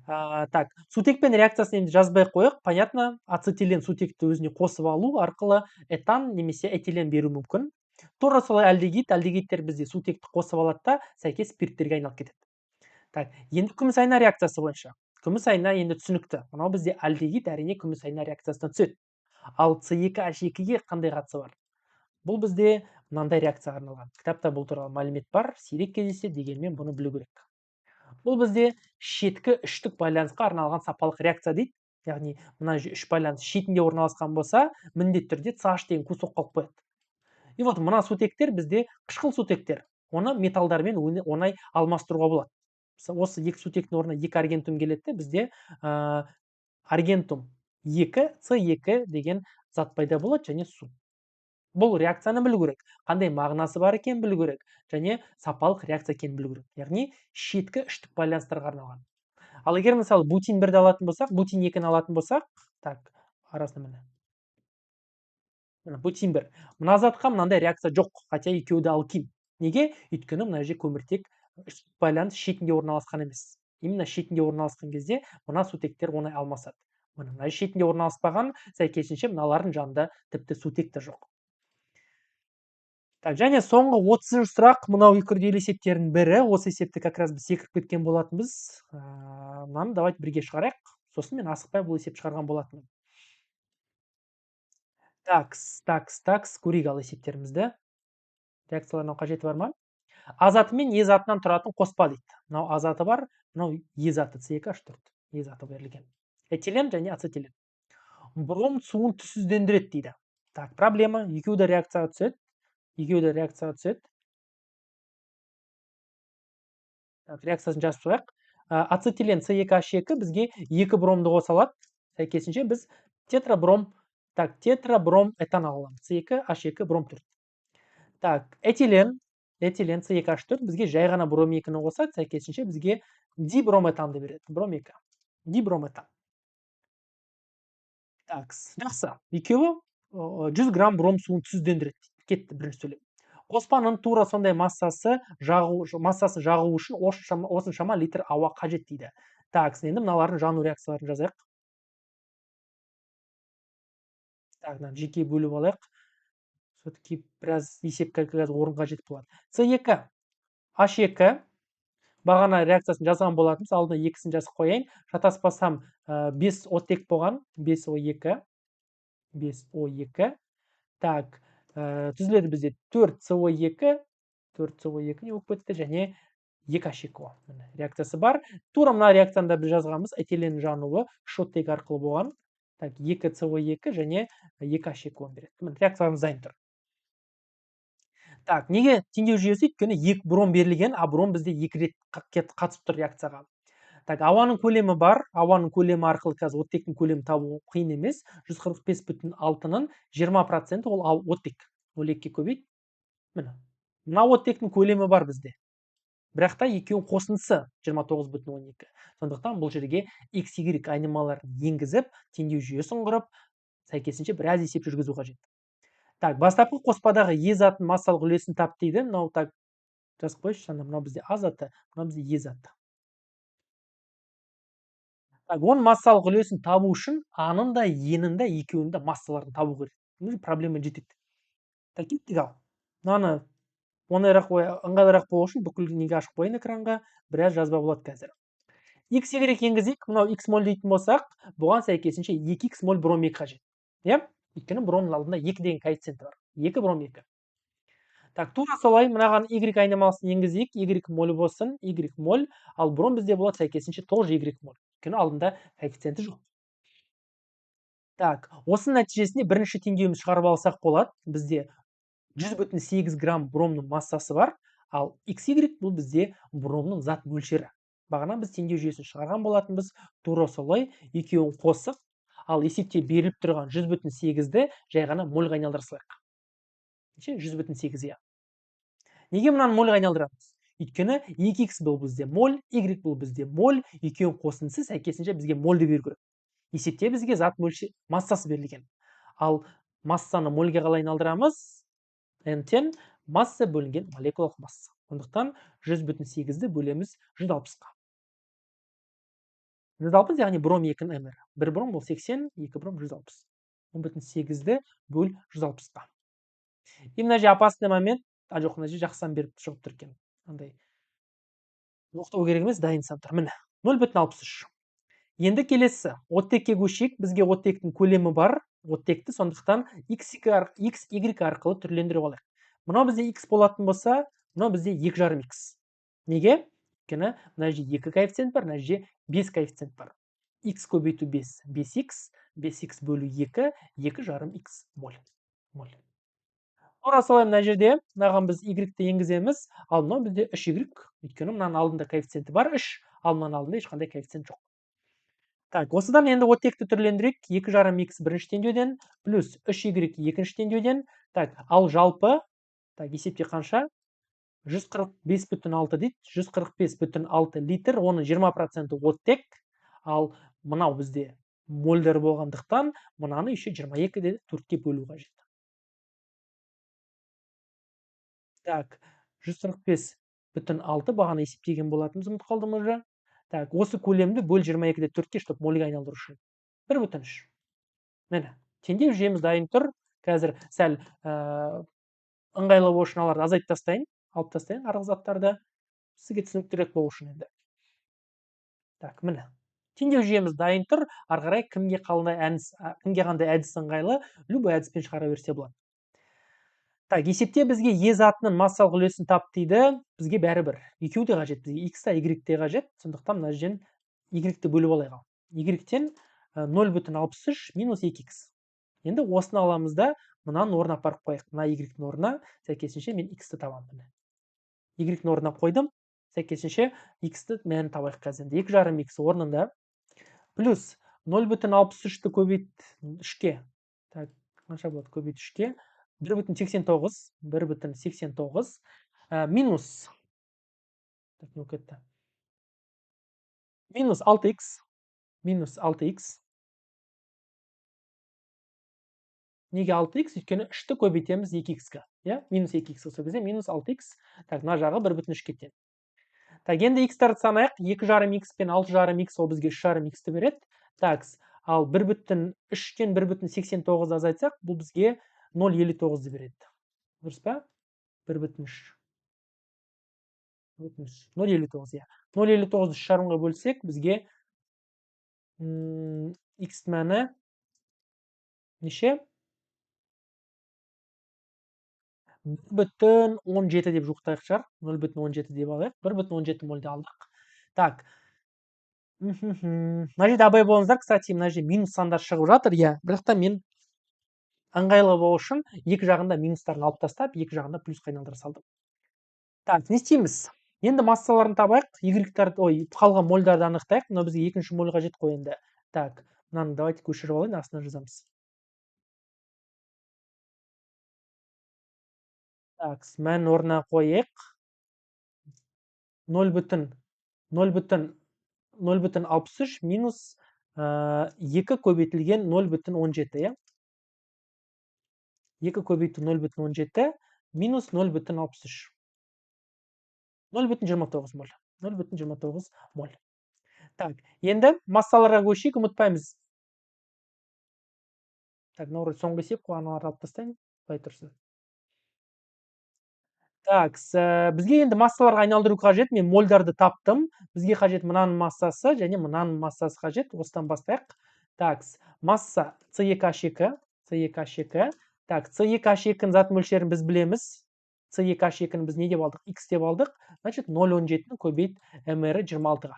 Так, сутекпен реакциясын енді жазбай қойық. Понятно, ацетилен сутекті өзіне қосып алу арқылы этан немесе этилен беру мүмкін. Тура солай альдегидтер бізде сутекті қосып алады да, сәйкес спирттерге айналып кетеді. Так, енді күміс айна реакциясы бойынша. Күміс айна енді түсінікті. Мынау бізде альдегид әрине күміс айна реакциясына түседі. Ал С2H2-ге қандай қатысы бар? Бұл бізде мынандай реакцияға арналған. Кітапта бұл туралы мәлімет бар, сирек кездеседі, дегенмен бұны білу керек. Бұл бізде шеткі үштік байланысқа арналған сапалық реакция дейді. Яғни мына үш байланыс шетінде орналасқан болса, міндетті түрде CH деген кусок қалып қояды. И вот мына сутектер бізде қышқыл сутектер. Оны металдармен оңай алмастыруға болады. Осы екі сутектің орнына екі аргентум келеді, бізде аргентум 2, С2 деген зат пайда болады және су. Бұл реакцияны білу керек. Қандай мағынасы бар екен білу керек. Және сапалық реакция екенін білу керек. Яғни шеткі үштік байланыстарға арналған. Ал егер мысалы бутин 1-ді алатын болсақ, бутин 2-ні алатын болсақ, так, арасында міне. Бутин 1. Мына затқа мынандай реакция жоқ, хотя екеуі де алкин. Неге? Өйткені мына жерде көміртек үштік байланыс шетінде орналасқан емес. Именно шетінде орналасқан кезде мына сутектер оңай алмасады. Мына шетінде орналаспаған, сәйкесінше мыналардың жанында тіпті сутек те жоқ. Так, және соңғы 30 сұрақ, мынау күрделі есептердің бірі. Осы есепті как раз біз секіріп кеткен болатынбыз. Мынаны давайте бірге шығарайық. Сосын мен асықпай бұл есеп шығарған болатынмын. Такс, көрейік ал есептерімізді. Реакцияларына қажеті бар ма? А заты мен Е затынан тұратын қоспа дейді. Мынау А заты бар, мынау Е заты С2H4. Е заты берілген. Этилен және ацетилен. Бром суын түссіздендіреді дейді. Так, проблема, екеуі де реакцияға түседі. Реакциясын жазып қояйық. Ацетилен С2H2 бізге 2 бромды қоса алады. Сәйкесінше біз тетрабром этан аламыз. С2H2 бром 4. Так, этилен С2H4 бізге жай ғана бром 2-ні қосады. Сәйкесінше бізге диброметанды береді. Бром 2. Диброметан. Так, жақсы. Екеуі 100 грамм бром суын түссіздендіреді. Кетті бірінші сөйлем. Қоспаның тура сондай массасын жағу үшін осыншама литр ауа қажет дейді. Так, енді мыналардың жану реакцияларын жазайық. Так, жеке бөліп алайық. Все-таки біраз есеп орынға жетіп болады. С2H2 бағана реакциясын жазған болатынбыз. Алдына екісін жазып қояйын. Шатаспасам 5 оттек болған. 5O2. Так, түзіледі бізде 4CO2 не болып кетті, және 2H2O реакциясы бар. Тура мына реакцияны да біз жазғанбыз. Этилен жануы ш оттегі арқылы болған. Так, 2CO2 және 2H2O береді. Міне реакциямыз дайын тұр. Так, неге теңдеу жүйесі? Өйткені екі бром берілген, а бром бізде екі рет қатысып тұр реакцияға. Так, ауаның көлемі бар. Ауаның көлемі арқылы қазір оттектің көлемін табу қиын емес. 145,6-нын 20% ол оттек. Ол 2-ге көбейді. Міне. Мына оттектің көлемі бар бізде. Бірақ та екеуінің қосындысы 29,12. Сондықтан бұл жерге x, y айнымаларын енгізіп, теңдеу жүйесін құрып, сәйкесінше біраз есеп жүргізу қажет. Так, бастапқы қоспадағы е затын массалық үлесін тап дейді. Мынау так жазып қойшы, мынау бізде а заты, мынау бізде е заты. Так, оның массалық үлесін табу үшін а-ның да е-нің да екеуінің да массаларын табу керек. Проблема жетеді. Так, кеттік ал. Мынаны ыңғайлырақ болу үшін бүкіл неге ашып қояйын экранға, біраз жазба болады қазір. X, Y енгізейік, мынау x моль дейтін болсақ, бұған сәйкесінше 2x моль бром 2 қажет. Иә? Өйткені бромның алдында 2 деген коэффициент бар. 2 бром 2. Так, тура солай мынаған y айнымалысын енгізейік, y моль болсын, y моль, ал бром бізде болады сәйкесінше тоже y моль. Өйткені алдында коэффициенті жоқ. Так, осы нәтижесінде бірінші теңдеуіміз шығарып алсақ болады. Бізде 100,8 грамм бромның массасы бар, ал XY бұл бізде бромның зат мөлшері. Бағана біз теңдеу жүйесін шығарған болатынбыз, тура солай екеуін қосып, ал есепте беріліп тұрған 100,8-ді жай ғана мольға айналдыра салайық. 100,8 иә. Неге мынаны мольға айналдырамыз? Өйткені 2x бұл бізде моль, y бұл бізде моль, екеуін қосындысы сәйкесінше бізге мольді беру керек. Есепте бізге зат мөлшері массасы берілген. Ал массаны мольге қалай айналдырамыз? N-тен масса бөлінген молекулалық масса. Сондықтан 100,8-ді бөлеміз 160-қа. 160, яғни бром 2-ның мр. 1 бром бұл 80, 2 бром 160. 10,8-ді бөл 160-қа. И мына же опасный момент, жоқ, мына же жақсыдан беріп шығып тұр екен. Андай жоқтау керек емес, дайын сан тұр. Міне, 0,63. Енді келесі, оттекке көшейік. Бізге оттектің көлемі бар. Оттекті сондықтан x, y арқылы түрлендіріп алайық. Мынау бізде x болатын болса, мынау бізде 2,5x. Неге? Өйткені мына жерде 2 коэффициент бар, мына жерде 5 коэффициент бар. x көбейту 5, 5x, 5x бөлу 2, 2,5x моль. Тура солай мына жерде, мынаған біз y-ті енгіземіз, ал мынау бізде 3y, өйткені мынаның алдында коэффициенті бар 3, ал мынаның алдында ешқандай коэффициент жоқ. Так, осыдан енді оттекті түрлендірейік. 2,5x бірінші теңдеуден, плюс 3y екінші теңдеуден. Так, ал жалпы, так, есепте қанша? 145,6 дейді. 145,6 литр, оның 20% оттек. Ал мынау бізде мольдер болғандықтан, мынаны еще 22-де 4-ке бөлу қажет. Так, 145,6 бағана есептеген болатынбыз, ұмытып қалдым уже. Так, осы көлемді бөл 22-де 4-ке, чтобы мольге айналдыру үшін. 1,3. Міне, теңдеу жүйеміз дайын тұр. Қазір сәл ыңғайлы болу үшін аларды азайтып тастайын, алып тастайын арғы заттарды. Сізге түсініктірек болу үшін енді. Так, міне. Теңдеу жүйеміз дайын тұр. Ары қарай кімге қандай әдіс ыңғайлы, любой әдіспен шығара берсе болады. Так, есепте бізге е затының массалық үлесін тап дейді. Бізге бәрібір. Екеуі де қажет. Бізге x та y те қажет. Сондықтан мына жерден y-ті бөліп алайық. Y-тен 0,63 минус 2x. Енді осыны аламыз да, мынаны орнына апарып қояйық. Мына y-тің орнына, сәйкесінше мен x-ті табамын. Y-тің орнына қойдым. Сәйкесінше x-ті мәнін табайық қазір. 2,5x орнында. Плюс 0,63-ті көбейт 3-ке. Так, қанша болады көбейт 3-ке? 1,89 минус минус 6x неге 6x? Өйткені 3-ті көбейтеміз 2x-қа. Минус 2x осы бізде минус 6x. Так, мына жағы 1,3-ке тең. Так, енді x-тарды санайық. 2,5x пен 6,5x ол бізге 3,5x-ті береді. Так, ал 1,3-тен 1,89 азайтсақ, бұл бізге 0,59-ды береді. Дұрыс па? 1,3. 0,59, иә. 0,59-ды 3,5-ға бөлсек, бізге x мәні неше? 1,17 деп жуықтайық шығар. 0,17 деп алайық. 1,17 молды алдық. Так. Мына жерде абай болыңыздар. Кстати, мына жерде минус сандар шығып жатыр, иә. Бірақта мен ыңғайлы болу үшін екі жағында минустарын алып тастап, екі жағында плюсқа айналдыра салдым. Так, не істейміз? Енді массаларын табайық. Қалған мольдарды анықтайық. Мына бізге екінші моль қажет қой енді. Так, мынаны давайте көшіріп алайын, астына жазамыз. Так, мән орнына қойайық. 0,63 минус 2 көбейтілген 0,17, иә? 2 көбейту 0,17 минус 0,63. 0,29 моль. 0,29 моль. Так, енді массаларға көшейік, ұмытпаймыз. Так, мына соңғы есеп қой, аналарды алып тастайын. Былай тұрсын. Так, бізге енді массаларға айналдыру қажет. Мен мольдарды таптым. Бізге қажет мынаның массасы және мынаның массасы қажет. Осыдан бастайық. Так, масса С2H2. Так, С2H2-ның зат мөлшерін біз білеміз. С2H2-ны біз не деп алдық? X деп алдық. Значит, 0,17-ні көбейт МР 26-ға.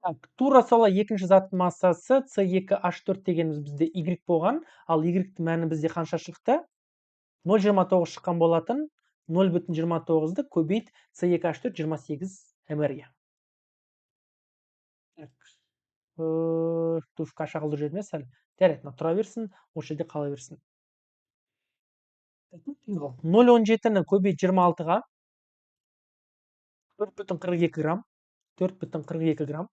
Так, тура солай екінші заттың массасы С2H4 дегеніміз бізде Y болған. Ал Y-ті мәні бізде қанша шықты? 0,29 шыққан болатын. 0,29-ды көбейт С2H4 28 МР-ге. Тушка шағылды жерме сәл. Жарайды, тұра берсін, осы жерде қала берсін. 0,17-ні көбейт 26-ға. 4,42 грамм. 4,42 грамм.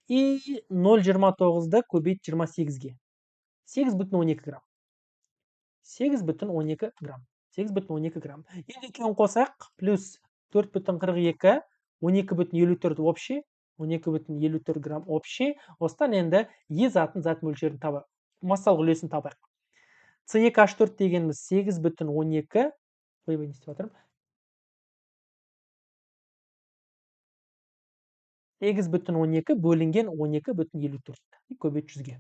И 0,29-ды көбейт 28-ге. 8,12 грамм. 8,12 грамм. 8,12 грамм. Енді екеуін қосайық. Плюс 4,42, 12,54 общий. 12,54 грамм общий. Осыдан енді Е затын зат мөлшерін табайық. Массалық үлесін табайық. С2H4 дегеніміз 8,12. Ойбай, не істеп жатырмын? 8,12 бөлінген 12,54. Көбейт 100-ге.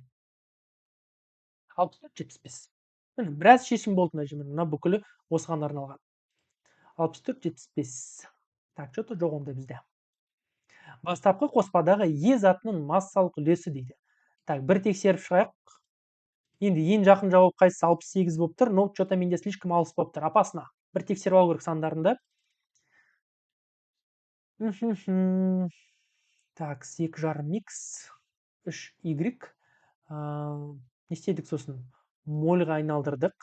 64,75. Міне, біраз шешім болды мына жерде. Мына бүкілі осыған арналған. 64,75. Так, что-то жоқ онда бізде. Бастапқы қоспадағы Е затының массалық үлесі дейді. Так, бір тексеріп шығайық. Енді ең жақын жауап қайсысы? 68 болып тұр. Но что-то менде слишком алыс болып тұр. Опасно. Бір тексеріп алу керек сандарында. Так, 2,5 x 3y. Не істедік сосын? Мольға айналдырдық.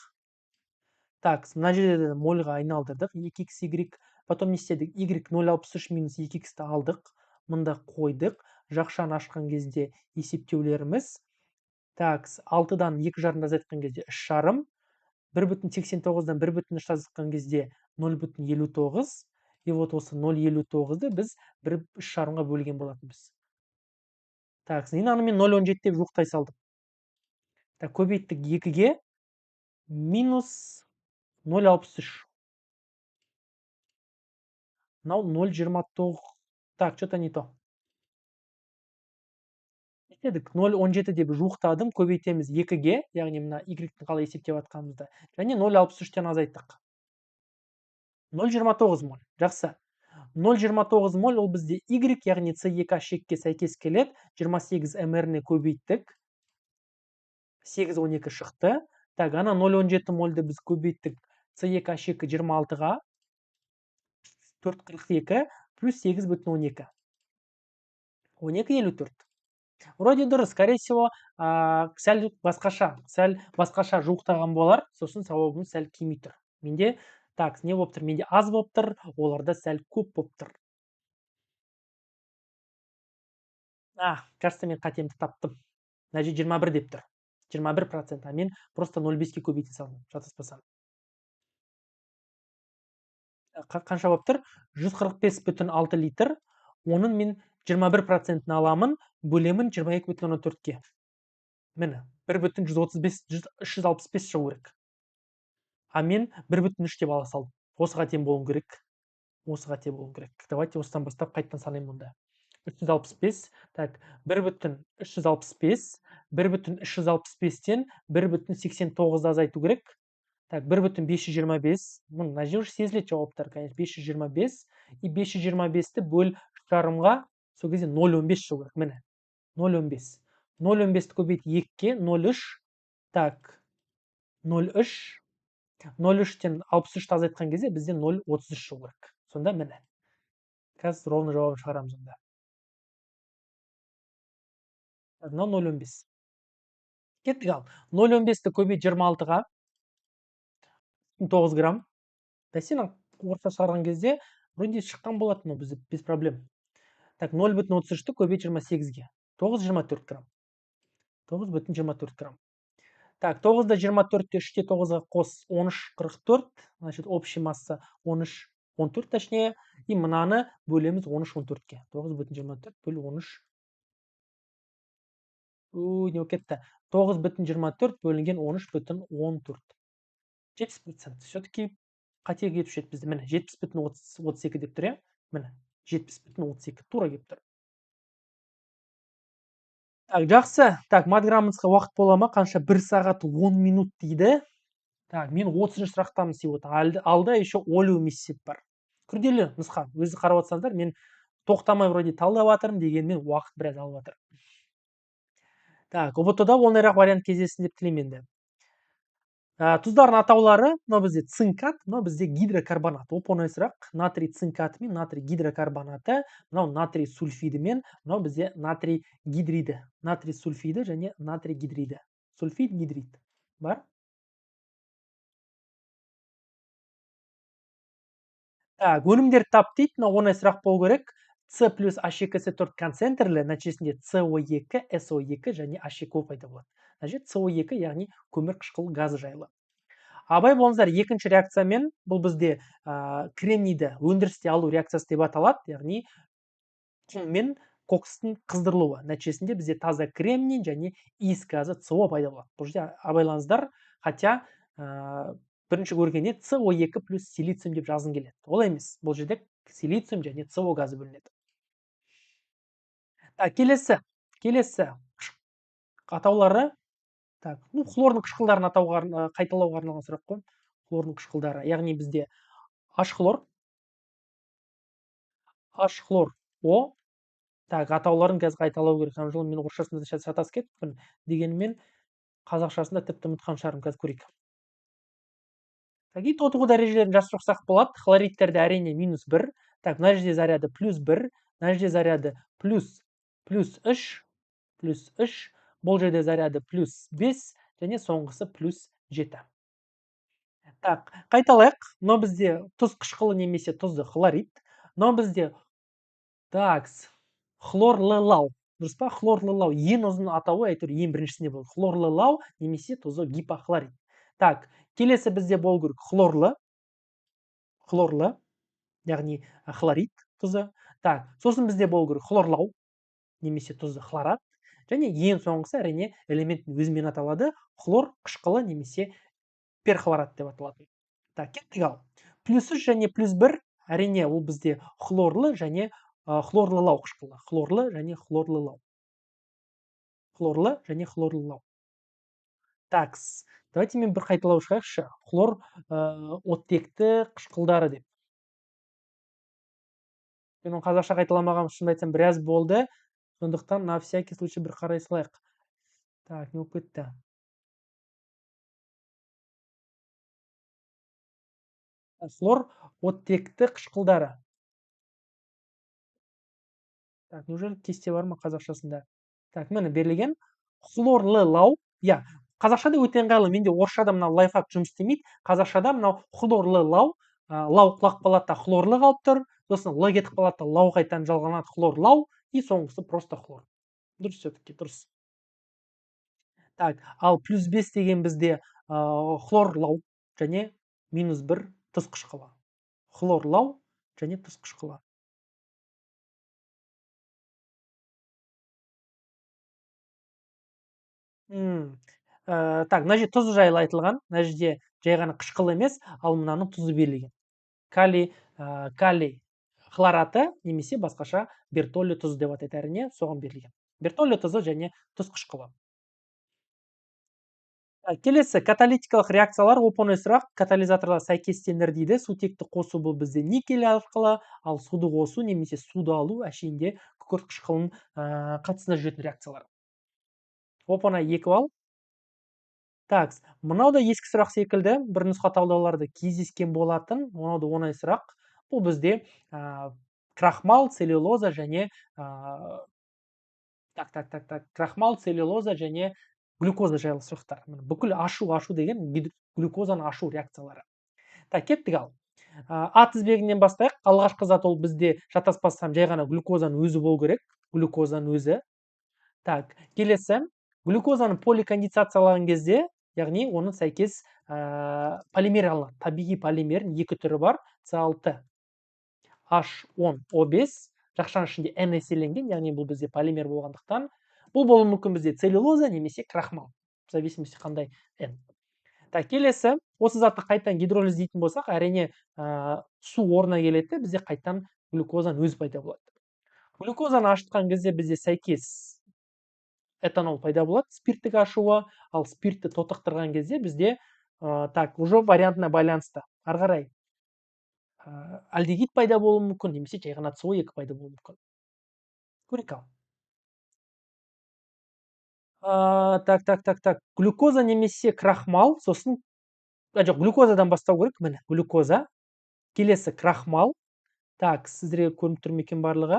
Так, мына жерде мольға айналдырдық. 2xy. Потом не істедік? Y 0,63 минус 2x-ті алдық. Мұнда қойдық. Жақшаны ашқан кезде есептеулеріміз. Так, 6-дан 2,5-ды азайтқан кезде 3,5. 1,89-дан 1,3 азайтқан кезде 0,59. И вот осы 0,59-ды біз 3,5-ға бөлген болатынбыз. Так, мынаны мен 0,17 деп жуықтай салдым. Так, көбейттік 2-ге минус 0,63. Мынау 0,29. Так, что-то не то. Дедік 0,17 деп жуықтадым, көбейтеміз 2-ге, яғни мына Y-ті қалай есептеп атқанымызды. Және 0,63-тен азайттық. 0,29 моль. Жақсы. 0,29 моль ол бізде Y, яғни С2H2-ге сәйкес келеді. 28 МР-не көбейттік. 8,12 шықты. Так, ана 0,17 мольді біз көбейттік. С2H2 26-ға. 4,42 плюс 8,12. 12,54. Вроде дұрыс, скорее всего, сәл басқаша жуықтаған болар, сосын сауабымыз сәл кемей тұр. Менде, так, не болып тұр? Менде аз болып тұр, оларда сәл көп болып тұр. Кажется, мен қатемді таптым. Мына жерде 21 деп тұр. 21%, мен просто 0,5-ке көбейте салдым, шатаспасам. Қанша болып тұр? 145,6 литр. Оның мен 21%-ін аламын, бөлемін 22,4-ке. Міне, 1,365 шығу керек. Мен 1,3 деп ала салдым. Осыға тең болуым керек. Давайте осыдан бастап қайттан санаймын мұнда. 365. Так, 1,365. 1,365-тен 1,89-ды азайту керек. Так, 1,525. Мына жерде уже сезіледі жауаптар, конечно. 525 и 525-ті бөл 3,5-ға, сол кезде 0,15 шығу керек. Міне, 0,15. 0,15-ті көбейт 2-ге, 0,3. Так, 0,3. 0,3-тен 63-ті азайтқан кезде бізде 0,33 шығу керек. Сонда міне. Қазір ровно жауабын шығарамыз онда. Мынау 0,15. Кеттік ал. 0,15-ті көбейт 26-ға. 9 грамм. Бәсе орта шығарған кезде вроде шыққан болатын ол бізде без проблем. Так, 0,33-ті көбейт 28-ге. 9,24 грамм. 9,24 грамм. Так, 9-да 24-те 3-те 9-ға қос 13,44. Значит, общий масса 13,14 точнее. И мынаны бөлеміз 13,14-ке. 9,24 бөл 13. Не болып кетті? 9,24 бөлінген 13,14. 70%. Все-таки қате кетіп жүреді бізде. Міне, 70,32 деп тұр, иә? Міне, 70,32 тура келіп тұр. Так, жақсы. Так, матграмматқа уақыт бола ма? Қанша? 1 сағат 10 минут дейді. Так, мен 30-шы сұрақтамын істеп отырмын. Алда еще олеум есеп бар. Күрделі нұсқа. Өзі қарап отырсаңыздар, мен тоқтамай вроде талдап жатырмын, дегенмен уақыт біраз алып жатыр. Так, ұбт-да оңайырақ вариант кездессін деп тілеймін енді. Тұздардың атаулары, мынау бізде цинкат, мынау бізде гидрокарбонат. Оп-оңай сұрақ. Натрий цинкаты мен натрий гидрокарбонаты, мынау натрий сульфиді мен, мынау бізде натрий гидриді. Натрий сульфиді және натрий гидриді. Сульфид, гидрид. Бар? Так, өнімдерді тап дейді. Мынау оңай сұрақ болу керек. С плюс H2S4 концентрлі, нәтижесінде CO2, SO2 және H2O пайда болады. Значит, CO2 яғни көмір қышқыл газы жайлы. Абай болыңыздар, екінші реакциямен, бұл бізде кремнийді өндірісте алу реакциясы деп аталады, яғни құм мен кокстың қыздырылуы. Нәтижесінде бізде таза кремний және иіс газы СО пайда болады. Бұл жерде абайлаңыздар, хотя бірінші көргенде СО2 плюс силициум деп жазғың келеді. Олай емес. Бұл жерде силициум және СО газы бөлінеді. Келесі атаулары. Так, хлордың қышқылдарын қайталауға арналған сұрақ қой. Хлордың қышқылдары, яғни бізде H хлор О. Так, атауларын қазір қайталау керек. Ана жолы мен орысшасында шатасып кеттім. Дегенмен қазақшасында тіпті ұмытқан шығармын, қазір көрейік. Так, и тотығу дәрежелерін жазып шықсақ болады. Хлоридтерде әрине -1. Так, мына жерде заряды +1, мына жерде заряды +3, бұл жерде заряды +5 және соңғысы +7. Так, қайталайық. Мынау бізде тұз қышқылы немесе тұзды хлорид. Мынау бізде хлорлылау. Дұрыс па? Хлорлылау. Ең ұзын атауы әйтеуір ең біріншісінде болды. Хлорлылау немесе тұзы гипохлорид. Так, келесі бізде болу керек хлорлы, яғни хлорид тұзы. Так, сосын бізде болу керек хлорлау немесе тұзы хлорат. Және ең соңғысы әрине элементтің өзімен аталады. Хлор қышқылы немесе перхлорат деп аталады. Так, кеттік ал. +3 және +1 әрине ол бізде хлорлы және хлорлылау қышқылы. Хлорлы және хлорлылау. Хлорлы және хлорлылау. Так, давайте мен бір қайталау шығайықшы. Хлор оттекті қышқылдары деп. Мен оны қазақша қайталамаған, шынымды айтсам біраз болды. Сондықтан на всякий случай бір қарай салайық. Так, не болып кетті. Хлор оттекті қышқылдары. Так, неужели кесте бар ма қазақшасында? Так, міне берілген хлорлылау. Қазақшада өте ыңғайлы. Менде орысшада мынау лайфхак жұмыс істемейді. Қазақшада мынау хлорлылау, лау құлақ палата хлорлы қалып тұр. Сосын л кетіп қалады, лау қайтадан жалғанады хлорлау, и соңғысы просто хлор. Дұрыс, все-таки дұрыс. Так, ал +5 деген бізде хлорлау және -1 тұз қышқылы. Хлорлау және тұз қышқылы. Так, мына жерде тұзы жайлы айтылған. Мына жерде жай ғана қышқыл емес, ал мынаның тұзы берілген. Калий хлораты немесе басқаша бертолли тұзы деп атайды, әрине соған берілген. Бертолли тұзы және тұз қышқылы. Келесі каталитикалық реакциялар оп-оңай сұрақ. Катализаторлар сәйкестендір дейді. Сутекті қосу бұл бізде никель арқылы, ал суды қосу немесе суды алу әшейінде күкірт қышқылының қатысында жүретін реакциялар. Оп-оңай 2 балл. Так, мынау да ескі сұрақ секілді, бір нұсқа талдауларды кездескен болатын, мынау да оңай сұрақ. Бұл бізде крахмал, целлюлоза және крахмал, целлюлоза және глюкоза жайлы сұрақтар. Бүкіл ашу деген глюкозаны ашу реакциялары. Так, кеттік ал. А тізбегінен бастайық. Алғашқы зат ол бізде шатаспасам жай ғана глюкозаның өзі болу керек. Глюкозаның өзі. Так, келесі. Глюкозаны поликонденсациялаған кезде, яғни оның сәйкес полимер алынады. Табиғи полимердің екі түрі бар. С6, H10O5. Жақшаның ішінде N еселенген, яғни бұл бізде полимер болғандықтан. Бұл болуы мүмкін бізде целлюлоза немесе крахмал. В зависимости қандай N. Так, келесі, осы затты қайтадан гидролиз дейтін болсақ, әрине су орнына келеді, бізде қайтадан глюкозаның өзі пайда болады. Глюкозаны ашытқан кезде бізде сәйкес этанол пайда болады, спирттік ашуы, ал спиртті тотықтырған кезде бізде так, уже вариантына байланысты. Ары қарай альдегид пайда болуы мүмкін, немесе жай ғана СО2 пайда болуы мүмкін. Көрейік ал. Так. Глюкоза немесе крахмал, сосын жоқ, глюкозадан бастау керек. Міне, глюкоза. Келесі крахмал. Так, сіздерге көрініп тұр ма екен барлығы?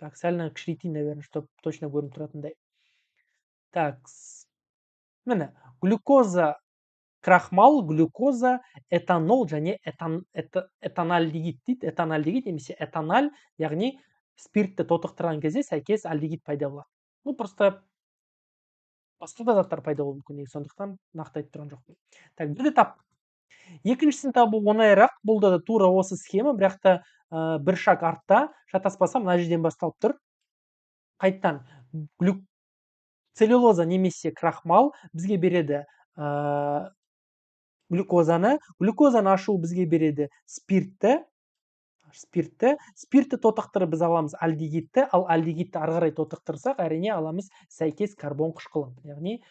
Так, сәл кішірейтейін, наверное, чтобы точно көрініп тұратындай. Так, міне, глюкоза, крахмал, глюкоза, этанол және этанальдегид дейді. Этанальдегид немесе этаналь, яғни спиртті тотықтырған кезде сәйкес альдегид пайда болады. Ну, просто басқа да заттар пайда болуы мүмкін, сондықтан нақты айтып тұрған жоқпын. Так, бірді таптық. Екіншісін табу оңайырақ. Бұл да тура осы схема, бірақ та бір шаг артта. Шатаспасам, мына жерден басталып тұр. Қайттан целлюлоза немесе крахмал бізге береді глюкозаны. Глюкозаны ашу бізге береді спиртті. Спиртті тотықтырып біз аламыз альдегидті, ал альдегидті ары қарай тотықтырсақ, әрине аламыз сәйкес карбон қышқылын. Яғни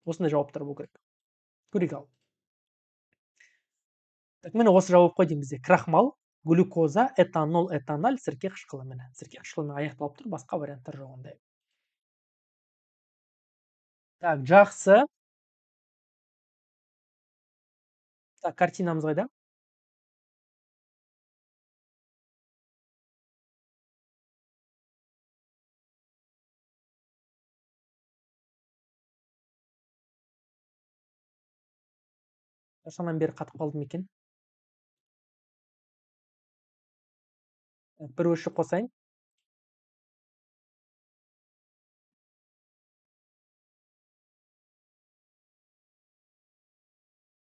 осындай жауаптар болу керек. Көрейік ал. Так, міне осы жауап қой деймін бізде. Крахмал, глюкоза, этанол, этаналь, сірке қышқылы. Міне, сірке қышқылымен аяқталып тұр, басқа варианттар жоқ ондай. Так, жақсы. Так, картинамыз қайда? Қашаннан бері қатып қалдым екен? Бір өшіп қосайын.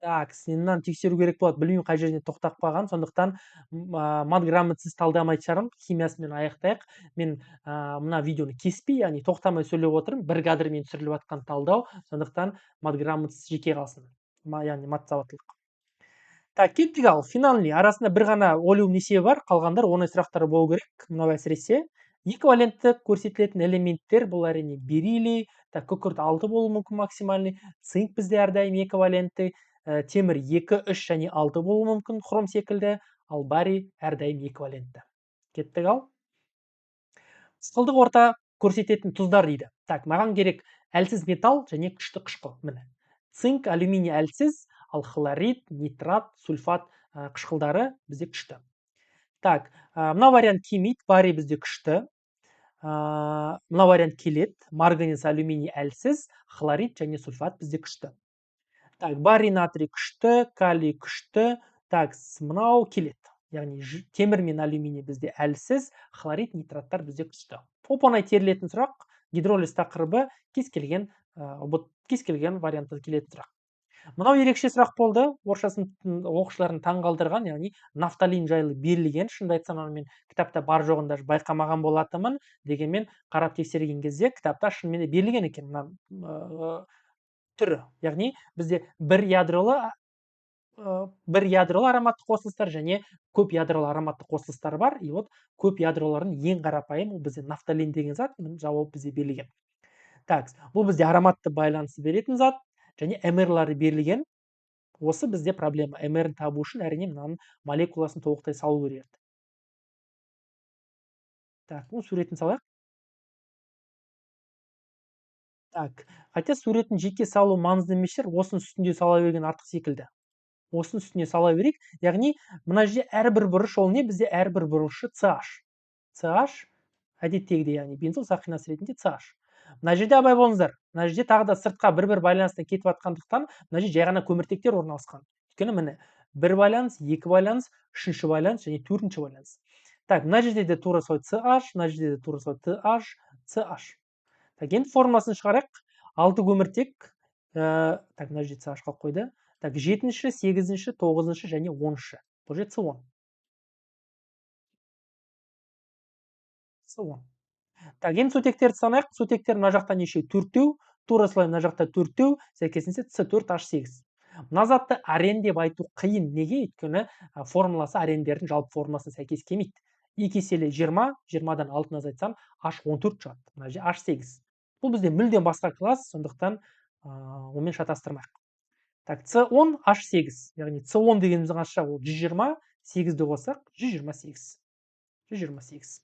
Так, сенен тексеру керек болады. Білмеймін қай жеріне тоқтап қалған. Сондықтан мат-грамотсыз талдамайтын шығармын. Химиясымен аяқтайық. Мен мына видеоны кеспей, яғни тоқтамай сөйлеп отырмын. Бір кадрмен түсіріліп жатқан талдау. Сондықтан мат-грамотсыз жеке қалсын. Яғни мат сауаттылық. Так, кеттік ал. Финальный арасында бір ғана ойлау несебі бар. Қалғандар оңай сұрақтар болу керек. Мынау әсіресе эквивалентті көрсетілетін элементтер, бұл әрине бериллий, так, күкірт 6 болуы мүмкін максимальный, цинк бізде әрдайым эквивалентті, темір 2, 3 және 6 болуы мүмкін, хром секілді, ал барий әрдайым эквивалентті. Кеттік ал. Қышқылдық орта көрсететін тұздар дейді. Так, маған керек әлсіз металл және күшті қышқыл. Міне, цинк, алюминий әлсіз, ал хлорид, нитрат, сульфат қышқылдары бізде күшті. Так, мына вариант келмейді, барий бізде күшті. Мына вариант келеді, марганец, алюминий әлсіз, хлорид және сульфат бізде күшті. Так, барий, натрий күшті, калий күшті. Так, мынау келеді. Яғни темір мен алюминий бізде әлсіз, хлорид, нитраттар бізде күшті. Оп-оңай терілетін сұрақ, гидролиз тақырыбы кез келген вариантта келетін сұрақ. Мынау ерекше сұрақ болды, орысшасын оқушыларын таңғалдырған, яғни нафталин жайлы берілген. Шынымды айтсам, мен кітапта бар жоғында байқамаған болатынмын, дегенмен қарап тексерген кезде кітапта шынымен берілген екен мына түрі. Яғни бізде бір ядролы бір ядролы ароматтық қосылыстар және көп ядролы ароматтық қосылыстар бар. И вот көп ядролардың ең қарапайым ол бізде нафталин деген зат, жауап бізде берілген. Так, бұл бізде ароматты байланысы беретін зат және мрлары берілген. Осы бізде проблема. МР-ін табу үшін әрине мынаның молекуласын толықтай салу керек. Так, суретін салайық. Так, хотя суретін жеке салу маңызды емес шығар, осының үстінде сала берген артық секілді. Осының үстіне сала берейік. Яғни мына жерде әрбір бұрыш ол не? Бізде әрбір бұрышы CH. CH әдеттегідей, яғни бензол сақинасы ретінде CH. Мына жерде абай болыңыздар. Мына жерде тағы да сыртқа бір байланыстан кетіп жатқандықтан, мына жерде жай ғана көміртектер орналасқан. Өйткені міне бір байланыс, екі байланыс, үшінші байланыс және төртінші байланыс. Так, мына жерде де тура солай CH, мына жерде де тура солай TH, CH. Так, енді формуласын шығарайық. 6 көміртек, так, мына жерде CH қалып қойды. Так, 7-ші, 8-ші, 9-ші және 10-ші. Бұл жерде С10. С10. Так, енді сутектерді санайық. Сутектер мына жақта неше? 4-теу. Тура солай мына жақта 4-теу. Сәйкесінше С4H8. Мына затты арен деп айту қиын. Неге? Өйткені формуласы арендердің жалпы формуласына сәйкес келмейді. 2 еселе 20, 20-дан 6-ны азайтсам H14 шығады. Мына жерде H8. Бұл бізде мүлдем басқа класс, сондықтан онымен шатастырмайық. Так, С10, H8. Яғни С10 дегеніміз қанша? Ол 120, 8-ді қоссақ 128. 128.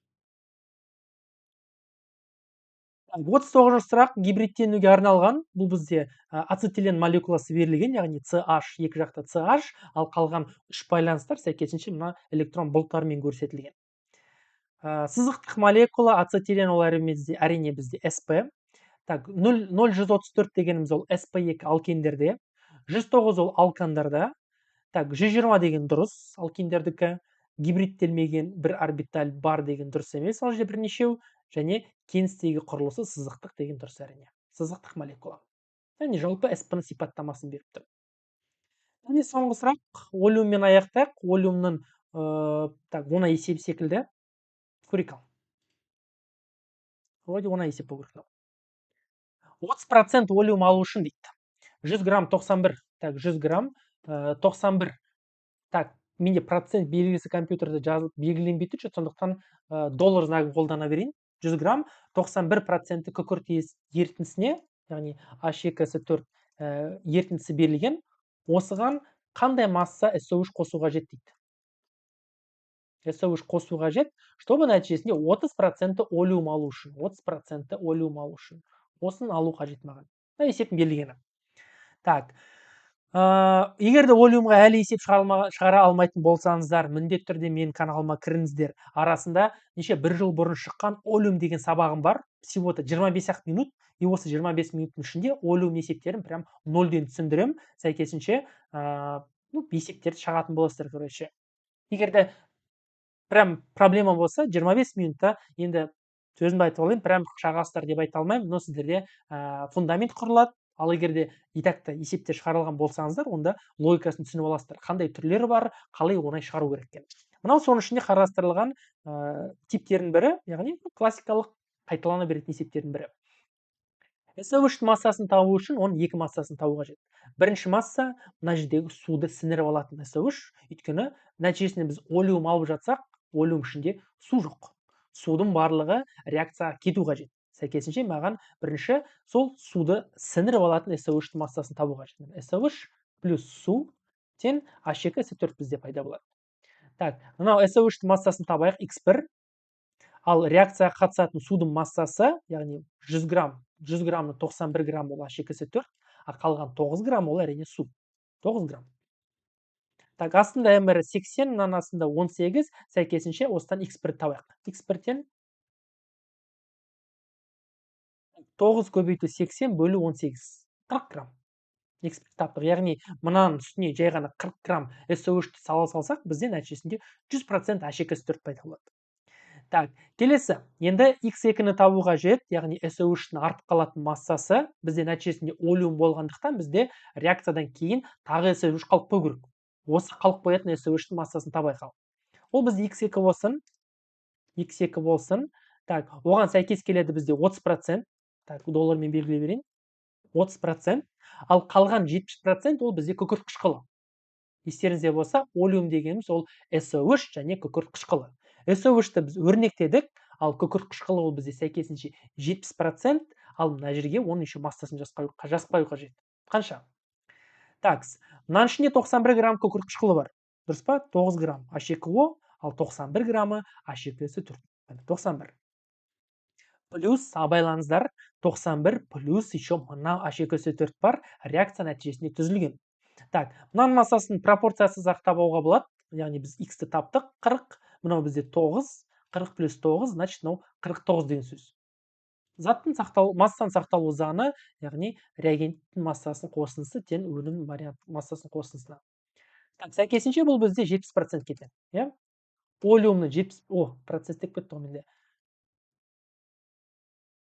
39-шы сұрақ гибридтенуге арналған. Бұл бізде ацетилен молекуласы берілген, яғни CH, екі жақта CH, ал қалған үш байланыстар сәйкесінше мына электрон бұлттарымен көрсетілген. Сызықтық молекула ацетилен ол әрине бізде SP. Так, 0,134 дегеніміз ол SP2 алкендерде, 109 ол алкандарда. Так, 120 деген дұрыс, алкендердікі. Гибридтелмеген бір орбиталь бар деген дұрыс емес, ал жерде бірнешеу, және кеңістегі құрылысы сызықтық деген дұрыс әрине. Сызықтық молекула. Және жалпы SP-ның сипаттамасын беріп тұр. Және соңғы сұрақ, олеуммен аяқтайық. Олеумның оңай есеп секілді. Көрейік ал. Вроде оңай есеп болу керек. 30% олеум алу үшін дейді. 100 грамм 91. Так, 100 грамм 91. Так, менде процент белгісі компьютерде жазылып белгіленбей тұр, сондықтан доллар знагын қолдана берейін. 100 грамм 91% күкірт ерітіндісіне, яғни H2S4 ерітіндісі берілген. Осыған қандай масса SO3 қосу қажет дейді. SO3 қосу қажет, чтобы нәтижесінде 30% олеум алу үшін. 30% олеум алу үшін. Осын алу қажет маған. Есеп берілгені. Так, егер де олеумға әлі есеп шығара алмайтын болсаңыздар, міндетті түрде менің каналыма кіріңіздер. Арасында неше бір жыл бұрын шыққан олеум деген сабағым бар. Всего-то 25 минут. И осы 25 минуттың ішінде олеум есептерін прям 0-ден түсіндірем. Сәйкесінше есептерді шығатын боласыздар, короче. Егер де прям проблема болса, 25 минутта енді сөзімді айтып алайын, прям шағасыздар деп айта алмаймын, но сіздерде фундамент құрылады. Ал егер де итакта есептер шығарылған болсаңыздар, онда логикасын түсініп аласыздар. Қандай түрлері бар, қалай оңай шығару керек екен. Мынау соның ішінде қарастырылған типтердің бірі, яғни классикалық қайталана беретін есептердің бірі. SO3 массасын табу үшін оның екі массасын табу қажет. Бірінші масса мына жердегі суды сіңіріп алатын SO3, өйткені нәтижесінде біз олеум алып жатсақ, олеум ішінде су жоқ. Судың барлығы реакцияға кету қажет. Сәйкесінше маған бірінші сол суды сіңіріп алатын SO3 массасын табу қажет. SO3 плюс су тен H2S4 бізде пайда болады. Так, мынау SO3 массасын табайық, X1. Ал реакцияға қатысатын судың массасы, яғни 100 граммның 91 грамм ол H2S4, а қалған 9 грамм ол әрине су. 9 грамм. Так, астында МР 80, мынаның астында 18, сәйкесінше осыдан X1 табайық. X1-тен 9 көбейту 80 бөлі 18. 40 грамм. X1 таптық. Яғни мынаның үстіне жай ғана 40 грамм SO3-ті сала салсақ, бізде нәтижесінде 100% H2S4 пайда болады. Так, келесі. Енді X2-ні табу қажет, яғни SO3-ның артып қалатын массасы, бізде нәтижесінде олеум болғандықтан бізде реакциядан кейін тағы SO3 қалып қою керек. Осы қалып қоятын SO3-ның массасын табайық ал. Ол бізде X2 болсын. X2 болсын. Так, оған сәйкес келеді бізде 30%. Так, доллармен белгілей берейін. 30%. Ал қалған 70% ол бізде күкірт қышқылы. естеріңізде болса, олеум дегеніміз ол SO3 және күкірт қышқылы. SO3-ті біз өрнектедік, ал күкірт қышқылы ол бізде сәйкесінше 70%, ал мына жерге оның еще массасын жазбай қажет. Қанша? Такс, мынаның ішінде 91 грамм күкірт қышқылы бар. Дұрыс па? 9 грамм H2O, ал 91 граммы H2SO4. 91. Плюс абайлаңыздар, 91 плюс еще мына H2SO4 бар, реакция нәтижесінде түзілген. Так, мынаның массасын пропорциясыз ақ табуға болады. Яғни біз x-ті таптық 40, мынау бізде 9, 40 плюс 9, значит, мынау 49 деген сөз. Заттың массаның сақталу заңы, яғни реагенттің массасының қосындысы тең өнім массасының қосындысына. Так, сәйкесінше бұл бізде 70% кетеді. Иә? Олеумның 70, процесс тек кетті ғой менде.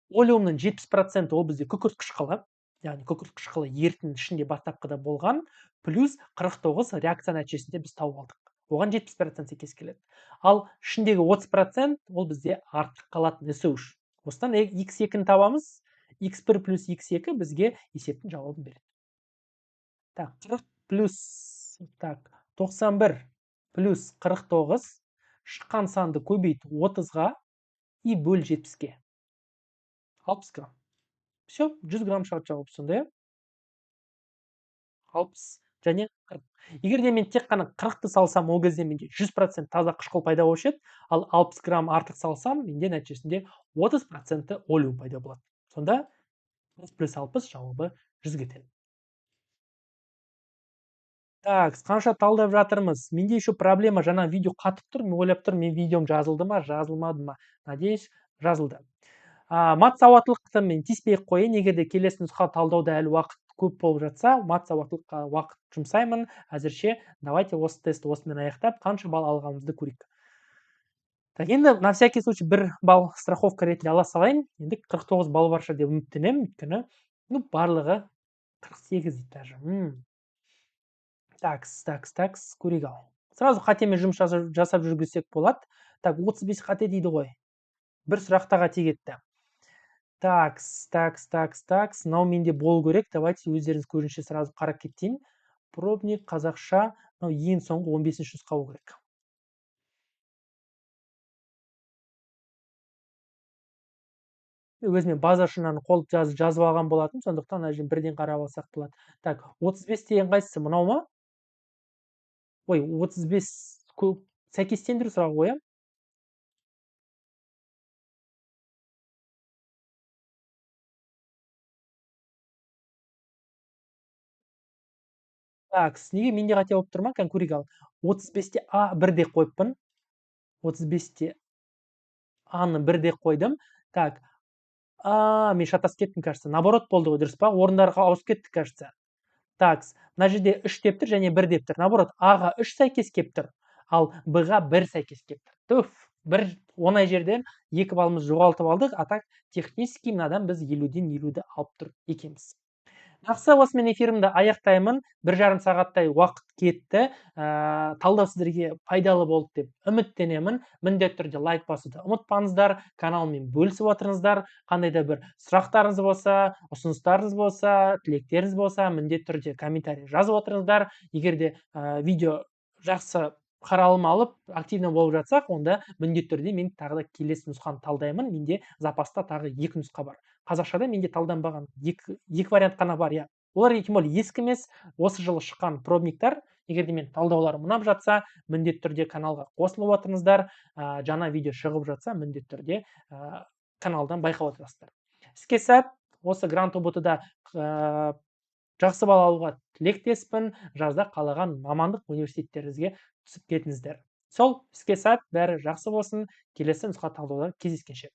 Олеумның 70% ол бізде күкірт қышқылы, яғни күкірт қышқылы ерітіннің ішінде бастапқыда болған, плюс 49 реакция нәтижесінде біз тауып алдық. Оған 70% сәйкес келеді. Ал ішіндегі 30% ол бізде артық қалатын SO3. Осыдан x2-ні табамыз, x1 плюс x2 бізге есептің жауабын береді. Так, 40 плюс, так, 91 плюс 49 шыққан санды көбейт 30-ға и бөл 70-ге. 60 грамм. Все, 100 грамм шығады жауап сонда, 60 және 40. Егер де мен тек қана 40-ты салсам, ол кезде менде 100% таза қышқыл пайда болушы еді, ал 60 грамм артық салсам, менде нәтижесінде 30% олеум пайда болады. Сонда 40 плюс 60 жауабы 100 кетеді. Так, қанша талдап жатырмыз? Менде еще проблема, жаңа видео қатып тұр, мен ойлап тұрмын, мен видеом жазылды ма, жазылмады ма? Надеюсь, жазылды. Мат сауаттылықты мен тиіспей қойын, егер де келесі нұсқа талдауда әлі уақыт көп болып жатса, мат сауаттылыққа уақыт жұмсаймын. Әзірше давайте осы тестті осымен аяқтап, қанша балл алғанымызды көрейік. Так, енді на всякий случай 1 балл страховка ретінде ала салайын. Енді 49 балл бар шығар деп үміттенемін, өйткені барлығы 48 дейді даже. Такс, көрейік ал. Сразу қатемен жұмыс жасап жүргізсек болады. Так, 35 қате дейді ғой. Бір сұрақта қате кетті. Такс. Мынау менде болу керек. Давайте өздеріңіз көрінше сразу қарап кетейін. Пробник қазақша, мынау ең соңғы 15-ші нұсқа болу керек. Өзіме база шынаны қолып жазып алған болатын, сондықтан әжім бірден қарап алсақ болады. Так, 35 деген қайсысы, мынау ма? Ой, 35 сәйкестендіру сұрағы ғой, Так, неге менде қате болып тұр ма? Кән көрейік ал. 35-те А 1 деп қойыппын. 35-те А-ны 1 деп қойдым. Так, мен шатасып кеттім, кажется. Наоборот болды ғой, дұрыс па? Орындарға ауысып кетті, кажется. Так, мына жерде 3 деп тұр және 1 деп тұр. Наоборот, А-ға 3 сәйкес кеп тұр, ал Б-ға 1 сәйкес кеп тұр. Түф, бір оңай жерден 2 балымыз жоғалтып алдық, а так технически мынадан біз 50-ден 50-ді алып тұр екенбіз. Жақсы, осымен эфирімді аяқтаймын. 1,5 сағаттай уақыт кетті. Талдау сіздерге пайдалы болды деп үміттенемін. Міндетті түрде лайк басуды ұмытпаңыздар. Каналмен бөлісіп отырыңыздар. Қандай да бір сұрақтарыңыз болса, ұсыныстарыңыз болса, тілектеріңіз болса, міндетті түрде комментарий жазып отырыңыздар. Егер де видео жақсы қаралым алып, активно болып жатсақ, онда міндетті түрде мен тағы да келесі нұсқаны талдаймын. Менде запаста тағы 2 нұсқа бар. Қазақшада менде талданбаған екі вариант қана бар, иә. Олар тем более ескі емес, осы жылы шыққан пробниктар. Егер де мен талдауларым ұнап жатса, міндетті түрде каналға қосылып отырыңыздар. Жаңа видео шығып жатса, міндетті түрде каналдан байқап отырасыздар. Іске сәт, осы грант ұбт-да жақсы балл алуға тілектеспін. Жазда қалаған мамандық университеттеріңізге түсіп кетіңіздер. Сол, іске сәт, бәрі жақсы болсын. Келесі нұсқа талдауда кездескенше.